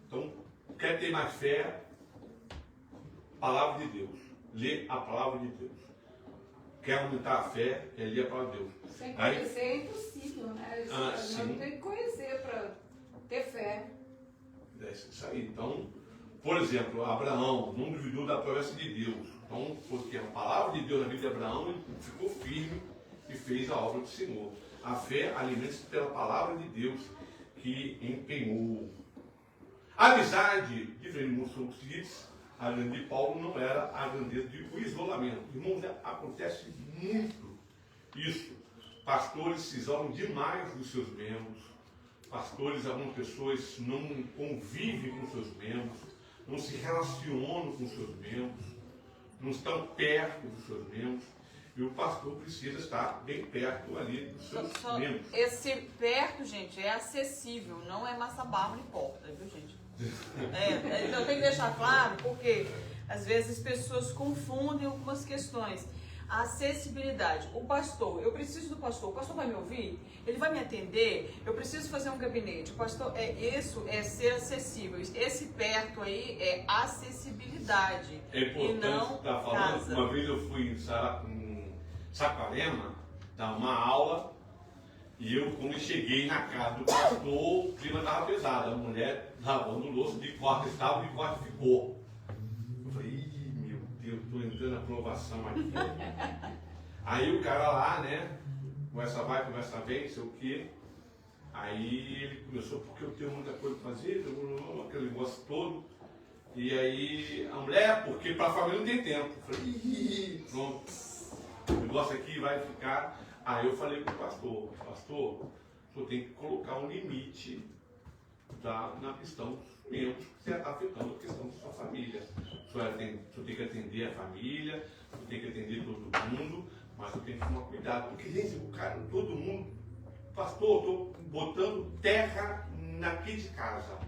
Então, quer ter mais fé? Palavra de Deus. Lê a palavra de Deus. Quer aumentar a fé? É ler a palavra de Deus. Sem conhecer é impossível, né? Não tem que conhecer para ter fé. É isso aí. Então, por exemplo, Abraão não duvidou da promessa de Deus. Então, porque a palavra de Deus na vida de Abraão, ele ficou firme e fez a obra do Senhor. A fé alimenta-se pela palavra de Deus que empenhou. A amizade, diferente de muitos que diz, a grandeza de Paulo não era a grandeza do isolamento. Irmãos, acontece muito isso. Pastores se isolam demais dos seus membros. Pastores, algumas pessoas não convivem com seus membros, não se relacionam com seus membros, não estão perto dos seus membros. E o pastor precisa estar bem perto ali dos seus membros. Esse perto, gente, é acessível, não é massa barro e porta, viu, gente? Então tem que deixar claro, porque às vezes as pessoas confundem algumas questões. A acessibilidade. O pastor, eu preciso do pastor. O pastor vai me ouvir? Ele vai me atender? Eu preciso fazer um gabinete. O pastor, isso é ser acessível. Esse perto aí é acessibilidade. É importante estar falando. Casa. Uma vez eu fui em Saquarema dar uma aula e eu, quando cheguei na casa do pastor, o clima estava pesado. A mulher lavando louça, de corte estava, de corte ficou. Eu falei, eu estou entrando na aprovação aqui. Aí o cara lá, né? Conversa vai, conversa vem, não sei o quê. Aí ele começou, porque eu tenho muita coisa para fazer, aquele negócio todo. E aí a mulher, porque para a família não tem tempo. Eu falei, pronto. O negócio aqui vai ficar. Aí eu falei para o pastor, o senhor tem que colocar um limite na questão dos membros, que está afetando a questão da sua família. O senhor tem que atender a família, o senhor tem que atender todo mundo, mas eu tenho que tomar cuidado. Porque, gente, o cara, todo mundo, pastor, estou botando terra aqui de casa.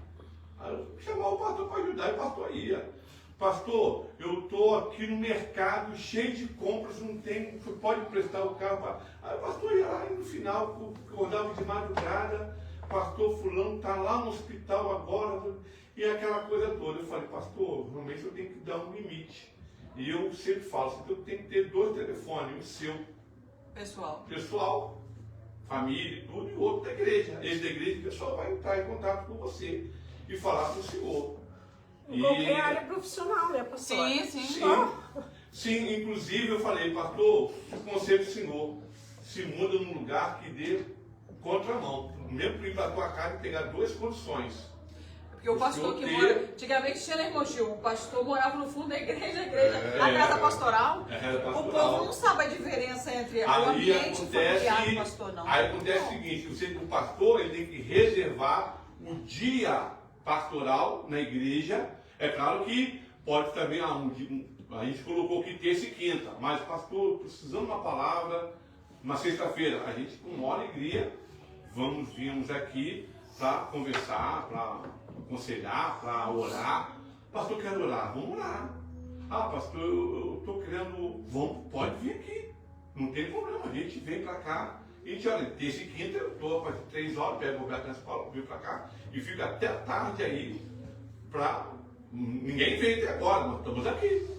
Aí eu chamava o pastor para ajudar, e o pastor ia. Pastor, eu estou aqui no mercado cheio de compras, não tem, você pode emprestar o carro para... Aí o pastor ia lá e no final, acordava de madrugada, pastor fulano está lá no hospital agora, e aquela coisa toda. Eu falei, pastor, realmente eu tenho que dar um limite. E eu sempre falo, eu tenho que ter 2 telefones, o seu pessoal, família e tudo, e o outro da igreja. Esse da igreja, o pessoal vai entrar em contato com você e falar com o senhor. Em qualquer área profissional, né, pastor? Sim, inclusive eu falei, pastor, o conselho do senhor se muda num lugar que dê contramão. Mesmo para ir para a tua casa e pegar 2 condições. Porque o pastor que mora... Antigamente tinha Lermotil, o pastor morava no fundo da igreja, a casa pastoral. O povo não sabe a diferença entre o ambiente familiar e o pastor, não. Aí acontece o seguinte, o pastor ele tem que reservar o dia pastoral na igreja. É claro que pode também A gente colocou aqui terça e quinta, mas pastor, precisando de uma palavra na sexta-feira. A gente, com maior alegria, viemos aqui para conversar, para aconselhar, para orar. Pastor, quero orar, vamos orar. Ah, pastor, eu estou querendo, pode vir aqui, não tem problema, a gente vem para cá. E a gente, olha, terça e quinta eu estou a partir de 3 horas, pego o Roberto na escola, venho para cá e fico até a tarde aí ninguém veio até agora, nós estamos aqui.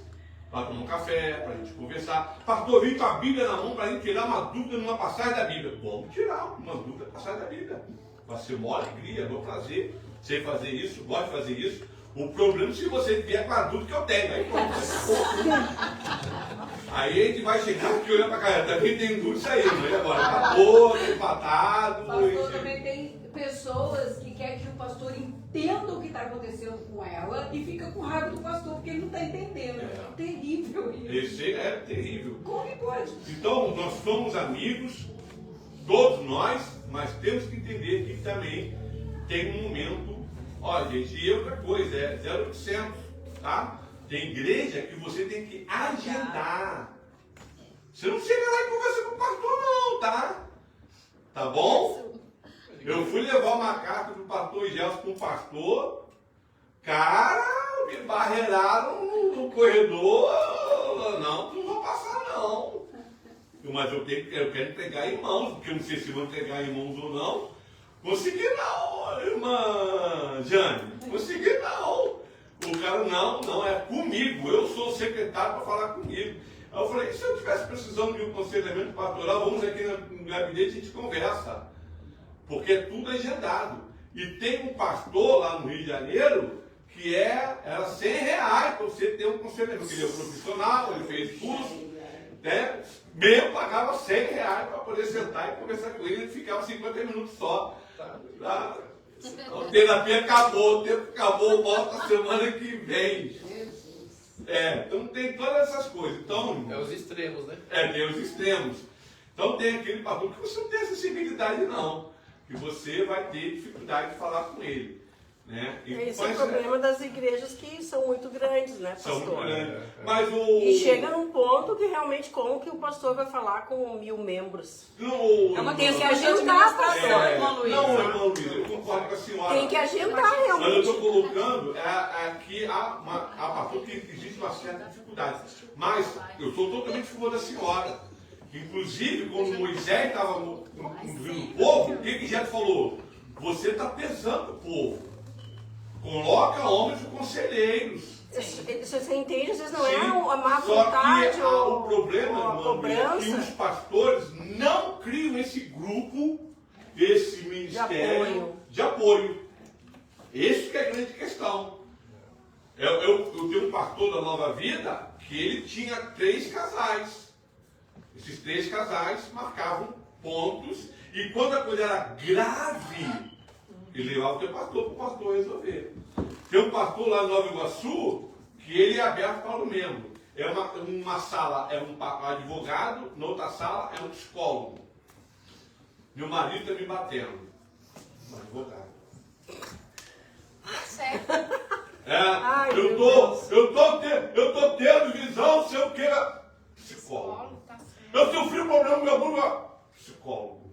Para tomar um café, para a gente conversar. Pastor, vim com a Bíblia na mão para a gente tirar uma dúvida numa passagem da Bíblia. Vamos tirar uma dúvida na passagem da Bíblia. Vai ser uma alegria, meu prazer. Sei fazer isso, gosto de fazer isso. O problema é se você vier com a dúvida que eu tenho. Aí pronto. Aí a gente vai chegar aqui olhando para a cara. Também tem dúvida isso aí, mas agora está todo empatado. O pastor também tem pessoas que querem que o pastor entenda o que está acontecendo com ela e fica com raiva do pastor porque ele não está entendendo. É terrível isso. Esse é terrível. Como que pode? Então, nós somos amigos, todos nós, mas temos que entender que também tem um momento. Olha, gente, e outra coisa, é 0800, tá? Tem igreja que você tem que agendar. Você não chega lá e conversa com o pastor, não, tá? Tá bom? Eu fui levar uma carta do pastor Gelson com o pastor. Cara, me barreiraram no corredor. Não, não vou passar, não. Mas eu quero entregar em mãos, porque eu não sei se vou entregar em mãos ou não. Consegui não, irmã Jane. Consegui não. O cara, não, é comigo. Eu sou o secretário para falar comigo. Aí eu falei, se eu estivesse precisando de um aconselhamento pastoral, vamos aqui no gabinete e a gente conversa. Porque é tudo agendado. E tem um pastor lá no Rio de Janeiro que era R$100 para você ter um aconselhamento. Ele é profissional, ele fez curso, né? Mesmo pagava R$100 para poder sentar e conversar com ele, ele ficava 50 minutos só. A terapia acabou, o tempo acabou, volta a semana que vem. Então tem todas essas coisas. Então, é os extremos, né? Tem os extremos. Então tem aquele pastor que você não tem acessibilidade, não. Que você vai ter dificuldade de falar com ele. Né? Esse é o problema das igrejas que são muito grandes, né, pastor? São muito grandes. Mas E chega num ponto que realmente como que o pastor vai falar com 1000 membros? É uma questão de administração, irmão Luiz. Não, irmão Luiz, eu concordo com a senhora. Tem que agendar realmente. Mas eu estou colocando aqui a pastor que existe uma certa dificuldade. Mas eu sou totalmente a favor da senhora. Inclusive, quando Moisés estava conduzindo o povo, o que Jesus falou? Você está pesando o povo. Coloca homens conselheiros. Você entende? Às vezes não Sim. é a má Só vontade que ou o problema, a cobrança. é que os pastores não criam esse grupo, esse ministério de apoio. Esse que é a grande questão. Eu tenho um pastor da Nova Vida que ele tinha 3 casais. Esses 3 casais marcavam pontos e quando a coisa era grave, ele levava o teu pastor para o pastor resolver. Tem um pastor lá no Nova Iguaçu que ele é aberto para o membro. É uma sala é um advogado, na outra sala é um psicólogo. Meu marido está me batendo. Um advogado. Certo. Eu tô tendo visão se eu queira psicólogo. Eu sofri um problema com meu bunda. Psicólogo.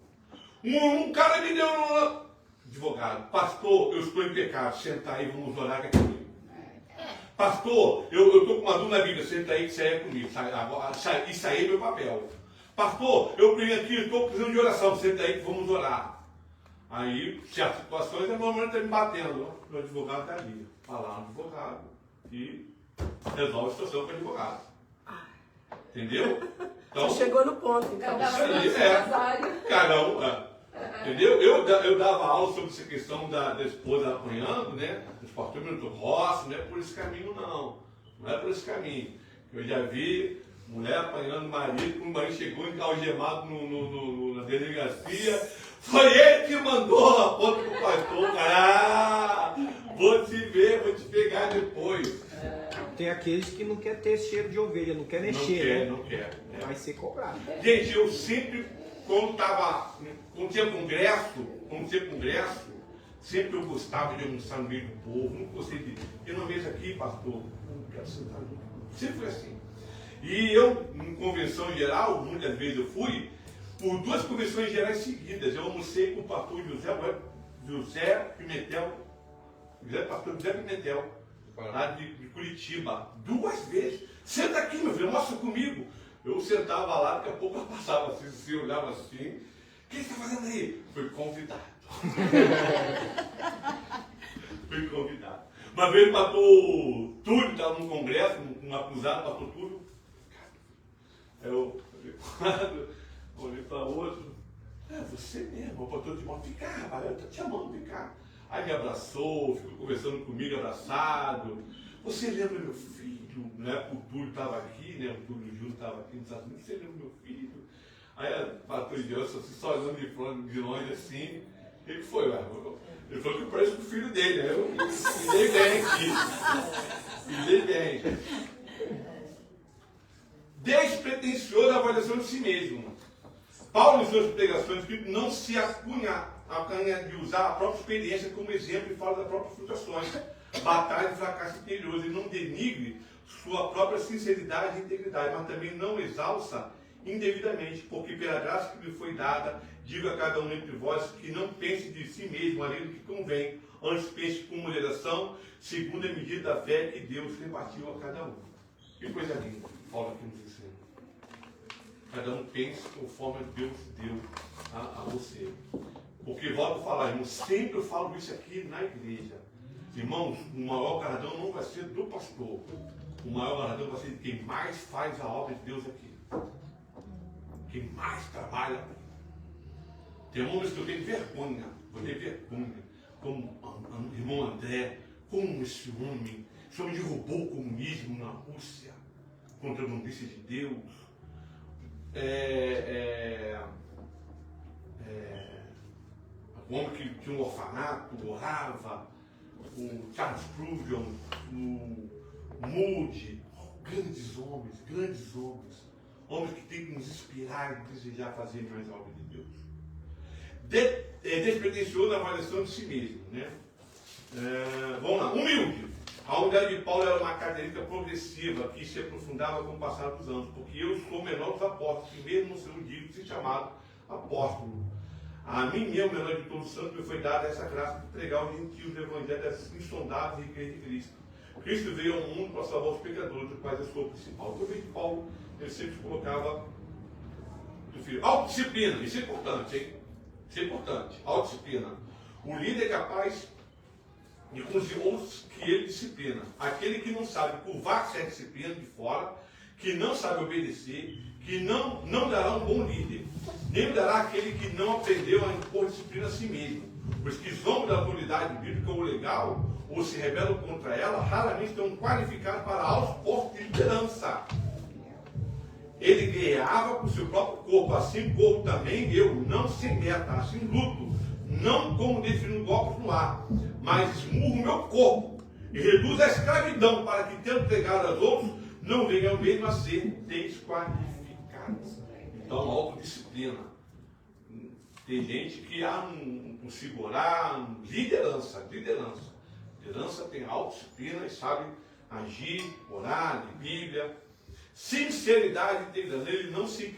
Um cara me deu advogado. Pastor, eu estou em pecado. Senta aí, vamos orar aqui comigo. Pastor, eu estou com uma dúvida na Bíblia. Senta aí que isso aí é comigo. Isso aí é meu papel. Pastor, eu venho aqui, estou precisando de oração. Senta aí que vamos orar. Aí, certas situações, é momento está me batendo. O advogado está ali. Vai lá no advogado e resolve a situação com o advogado. Entendeu? Então, você chegou no ponto, então. Cada um. Entendeu? Eu dava aula sobre essa questão da esposa apanhando, né? Os pastores do Rossi, não é por esse caminho, não. Não é por esse caminho. Eu já vi mulher apanhando o marido, quando o marido chegou algemado na delegacia. Foi ele que mandou a ponta pro pastor. Vou te ver, vou te pegar depois. Tem aqueles que não querem ter cheiro de ovelha, não quer mexer, Não quer. Vai ser cobrado. Gente, eu sempre, quando tinha congresso, sempre eu gostava de almoçar no meio do povo, não gostei de... Eu não vejo aqui, pastor, não quero sentar junto com Sempre foi assim. E eu, em convenção geral, muitas vezes eu fui, por 2 convenções gerais seguidas. Eu almocei com o pastor pastor José Pimentel, lá de Curitiba, 2 vezes. Senta aqui, meu filho, almoça comigo. Eu sentava lá, daqui a pouco ela passava assim, se olhava assim. O que você está fazendo aí? Fui convidado. Fui convidado. Uma vez o pastor Túlio estava num congresso, um acusado, pastor Túlio. Aí eu olhei para o outro. É você mesmo, o pastor Timóteo, fica, rapaz, eu estou te chamando, ficar. Aí me abraçou, ficou conversando comigo, abraçado. Você lembra meu filho? Né? O Túlio estava aqui, né? O Túlio Júnior estava aqui nos Estados Unidos. Você lembra meu filho? Aí o pastor Gelson, assim, só olhando de longe assim. Ele foi, ele falou que eu pareço com o filho dele. Aí eu me dei bem aqui. Me dei bem. Despretensioso a avaliação de si mesmo. Paulo, em suas pregações, não se acanha de usar a própria experiência como exemplo e fala das próprias frustrações, batalhas e fracassos interiores. Ele não denigre sua própria sinceridade e integridade, mas também não exalça indevidamente, porque pela graça que lhe foi dada, digo a cada um entre vós que não pense de si mesmo além do que convém, antes pense com moderação, segundo a medida da fé que Deus repartiu a cada um. Que coisa linda, Paulo aqui nos ensina. Cada um pense conforme Deus deu a você. Porque, volto a falar, irmão, sempre eu falo isso aqui na igreja. Irmãos, o maior galardão não vai ser do pastor. O maior galardão vai ser de quem mais faz a obra de Deus aqui. Quem mais trabalha. Tem momentos que eu tenho vergonha. Como o irmão André, como esse homem derrubou o comunismo na Rússia, contra a notícia de Deus. O homem que tinha um orfanato, orava, o Charles Spurgeon, o Moody, grandes homens, homens que têm que nos inspirar e desejar fazer mais a obra de Deus. Despretensioso na avaliação de si mesmo, né? Vamos lá, humilde. A humildade de Paulo era uma característica progressiva que se aprofundava com o passar dos anos, porque eu sou o menor dos apóstolos, que mesmo não sendo digno de ser chamado apóstolo. A mim mesmo, menor de todos os santos, me foi dada essa graça de pregar aos gentios o evangelho das insondáveis riquezas de Cristo. Cristo veio ao mundo para salvar os pecadores, dos quais eu sou o principal. Eu vejo que Paulo, ele sempre colocava autodisciplina, isso é importante, hein? Isso é importante, autodisciplina. O líder é capaz de conduzir outros que ele disciplina. Aquele que não sabe curvar-se a disciplina de fora, que não sabe obedecer, que não dará um bom líder, nem dará aquele que não aprendeu a impor disciplina a si mesmo. Pois que zombam da autoridade bíblica ou legal, ou se rebelam contra ela, raramente estão qualificados para altos postos de liderança. Ele guerreava com o seu próprio corpo, assim como também eu, não sem meta, assim luto, não como definindo golpes no ar, mas esmurro meu corpo e reduzo a escravidão para que, tendo pregado aos outros, não venham mesmo a ser desqualificados. Então, autodisciplina. Tem gente que há um segurar, liderança. Liderança tem autodisciplina e sabe agir, orar, de Bíblia. Sinceridade e integridade. Ele não se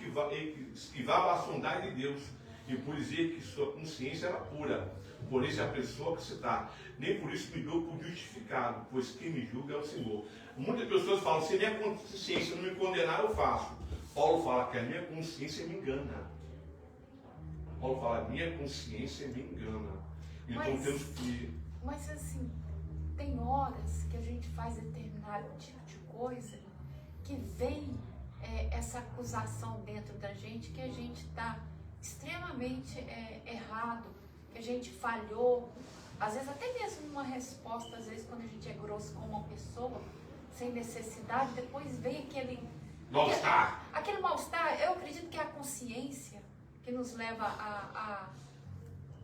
esquivava à sondagem de Deus e por dizer que sua consciência era pura. Porém, se a pessoa que citar, nem por isso me dou por justificado, pois quem me julga é o Senhor. Muitas pessoas falam, se minha consciência não me condenar, eu faço. Paulo fala que a minha consciência me engana. Paulo fala, minha consciência me engana. Então temos que... Mas assim, tem horas que a gente faz determinado tipo de coisa que vem essa acusação dentro da gente que a gente está extremamente errado, que a gente falhou, às vezes até mesmo numa resposta, às vezes quando a gente é grosso com uma pessoa, sem necessidade, depois vem aquele mal-estar. Aquele mal-estar, eu acredito que é a consciência que nos leva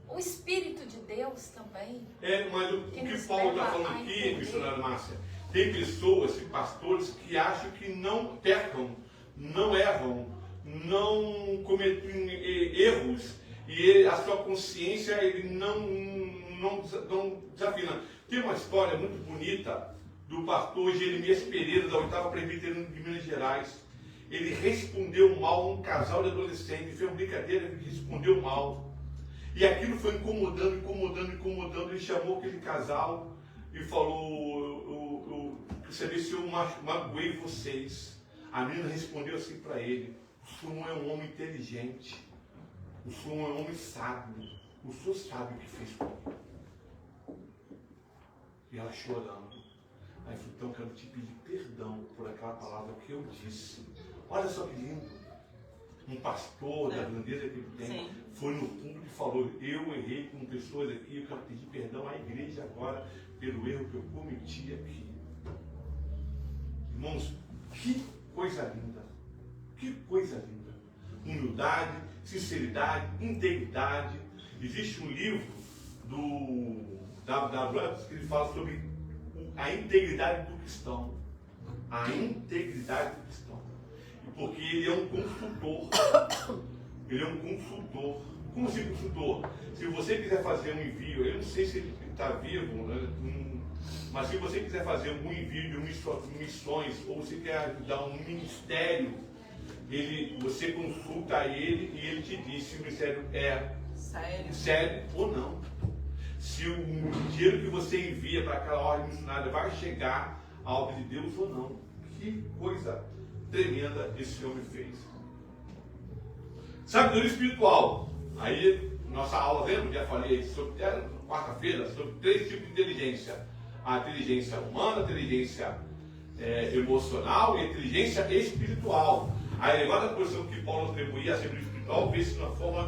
o Espírito de Deus também. Mas o que Paulo está falando aqui, missionária Márcia, tem pessoas e pastores que acham que não pecam, não erram, não cometem erros, e a sua consciência ele não desafina. Tem uma história muito bonita do pastor Jeremias Pereira, da 8ª Presbiteriana de Minas Gerais. Ele respondeu mal a um casal de adolescentes, fez uma brincadeira, ele respondeu mal. E aquilo foi incomodando. Ele chamou aquele casal e falou, eu queria saber se eu magoei vocês. A menina respondeu assim para ele: o senhor não é um homem inteligente, o senhor não é um homem sábio, o senhor sabe o que fez comigo. E ela chorando. Aí eu falei: então eu quero te pedir perdão por aquela palavra que eu disse. Olha só que lindo. Um pastor da grandeza que ele tem foi no público e falou: eu errei com pessoas aqui, eu quero pedir perdão à igreja agora pelo erro que eu cometi aqui. Irmãos, que coisa linda. Que coisa linda. Humildade, sinceridade, integridade. Existe um livro do W.W. que ele fala sobre a integridade do cristão. A integridade do cristão. Porque ele é um consultor. Ele é um consultor. Como assim consultor? Se você quiser fazer um envio, eu não sei se ele está vivo, né? Mas se você quiser fazer um envio de missões, ou você quer ajudar um ministério, você consulta ele e ele te diz se o ministério é sério ou não. Se o dinheiro que você envia para aquela ordem missionária vai chegar à obra de Deus ou não. Que coisa tremenda esse homem fez. Sabedoria espiritual. Aí, nossa aula, lembra? Já falei sobre, quarta-feira, sobre 3 tipos de inteligência. A inteligência humana, a inteligência emocional e a inteligência espiritual. A elevada posição que Paulo atribuía à sabedoria espiritual vê-se na forma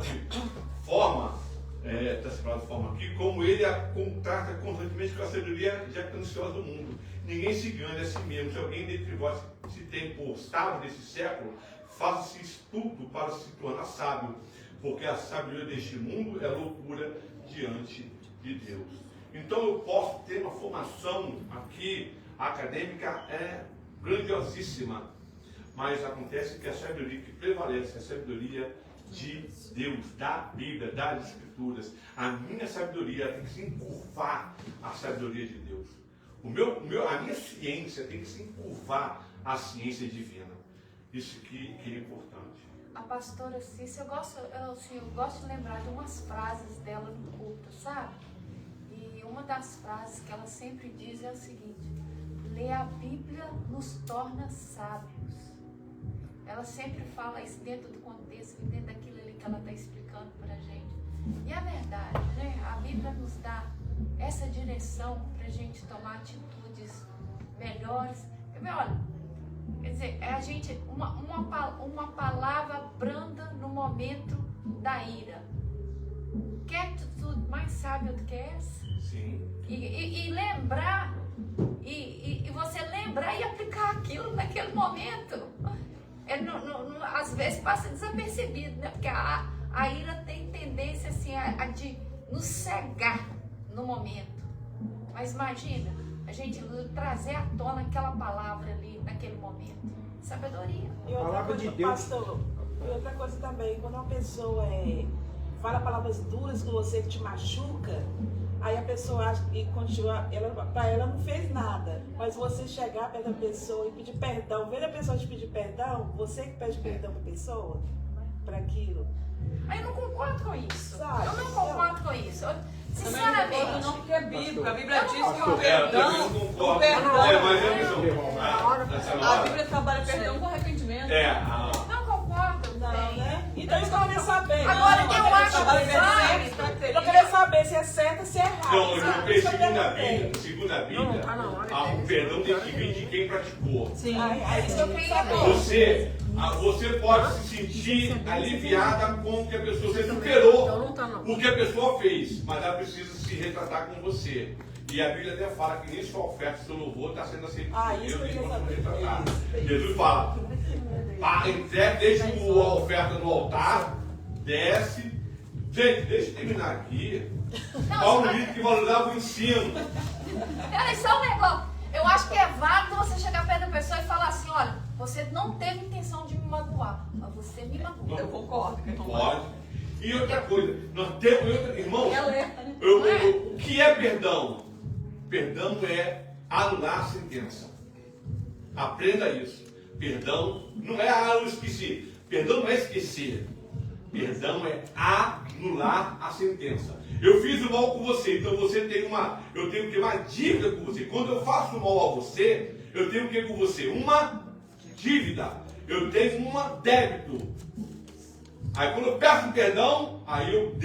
está separado de forma aqui, como ele a contrasta constantemente com a sabedoria jactanciosa do mundo. Ninguém se engane a si mesmo. Se alguém dentre vós se tem por sábio desse século, faça-se estudo para se tornar sábio, porque a sabedoria deste mundo é loucura diante de Deus. Então eu posso ter uma formação aqui acadêmica grandiosíssima, mas acontece que a sabedoria que prevalece é a sabedoria de Deus, da Bíblia, das Escrituras. A minha sabedoria tem que se encurvar à sabedoria de Deus. A minha ciência tem que se encurvar à ciência divina. Isso que é importante. A pastora Cícia, eu gosto de lembrar de umas frases dela no culto, sabe? E uma das frases que ela sempre diz é o seguinte: ler a Bíblia nos torna sábios. Ela sempre fala isso dentro do contexto, dentro daquilo ali que ela está explicando para a gente. E a verdade, né? A Bíblia nos dá essa direção para a gente tomar atitudes melhores. Olha, quer dizer, é a gente, uma palavra branda no momento da ira. Quer tudo mais sábio do que essa? Sim. E lembrar, e você lembrar e aplicar aquilo naquele momento. Às vezes passa desapercebido, né? Porque a ira tem tendência assim, a de nos cegar no momento. Mas imagina, a gente trazer à tona aquela palavra ali naquele momento. Sabedoria. E outra Palavra coisa, de Deus. pastor, e outra coisa também, quando uma pessoa fala palavras duras com você que te machuca, aí a pessoa acha e continua, para ela não fez nada. Mas você chegar perto da pessoa e pedir perdão, ver a pessoa te pedir perdão, você que pede perdão para a pessoa, para aquilo. Aí eu não concordo com isso. Sabe? Eu não concordo com isso. Sinceramente. Não, porque é bíblico. A Bíblia diz que o Eu perdão. não concordo. A Bíblia trabalha perdão com arrependimento. Não concordo. Não, né? Então isso que eu queria saber. Agora, eu acho que eu queria saber se é certo ou se é errado. Então, segundo a Bíblia, o perdão tem que vir de quem praticou. Sim. É isso que eu queria saber. Você pode se sentir aliviada com o que a pessoa, você superou o que a pessoa fez, mas ela precisa se retratar com você. E a Bíblia até fala que nem sua oferta, seu louvor está sendo aceito por Deus, nem quando retratar. Jesus fala: deixa a oferta no altar, desce. Gente, deixa eu terminar aqui. Paulo diz que valorizava o ensino. Peraí, só um negócio. Eu acho que é válido você chegar perto da pessoa e falar assim: olha, você não teve intenção de me magoar, mas você me magoou. Eu concordo. Pode. E outra coisa, nós temos, irmãos, É alerta, né? o que é perdão? Perdão é anular a sentença. Aprenda isso. Perdão não é eu esqueci. Perdão não é esquecer. Perdão é anular a sentença. Eu fiz o mal com você, então eu tenho que ter uma dívida com você. Quando eu faço mal a você, eu tenho que ter com você uma dívida. Eu tenho um débito. Aí quando eu peço perdão, aí eu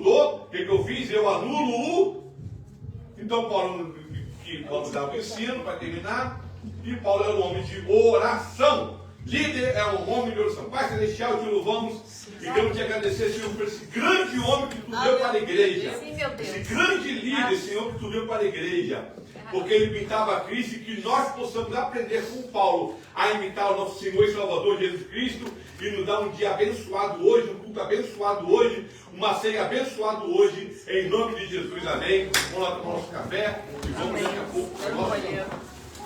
dou, o que eu fiz? Eu anulo o. Então Paulo, que vamos dar o ensino para terminar. E Paulo é um homem de oração. Líder é um homem de oração. Pai Celestial, te louvamos e queremos te agradecer, Senhor, por esse grande homem que tu deu para a igreja. Esse grande líder, Senhor, que tu deu para a igreja. Porque ele imitava a Cristo e que nós possamos aprender com Paulo a imitar o nosso Senhor e Salvador Jesus Cristo e nos dar um dia abençoado hoje, um culto abençoado hoje, uma ceia abençoada hoje, em nome de Jesus, amém. Vamos lá tomar nosso café e vamos daqui a pouco para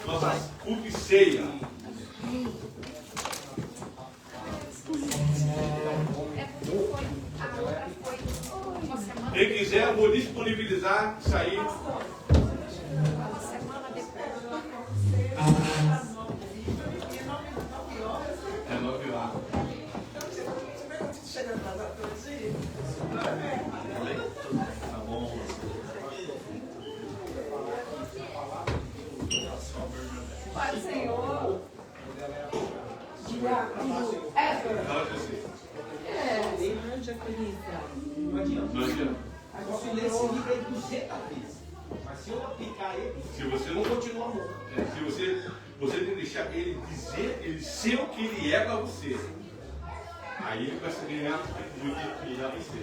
nossa culto e ceia. Quem quiser, eu vou disponibilizar isso aí. Uma semana depois. É 9 horas. Tá bom. Pai Senhor. Não adianta. Se ler esse livro aí 200 vezes. Mas se eu aplicar ele, você não continua morto. Se você tem que deixar ele dizer, ele ser o que ele é para você. Aí ele vai se ganhar muito de você.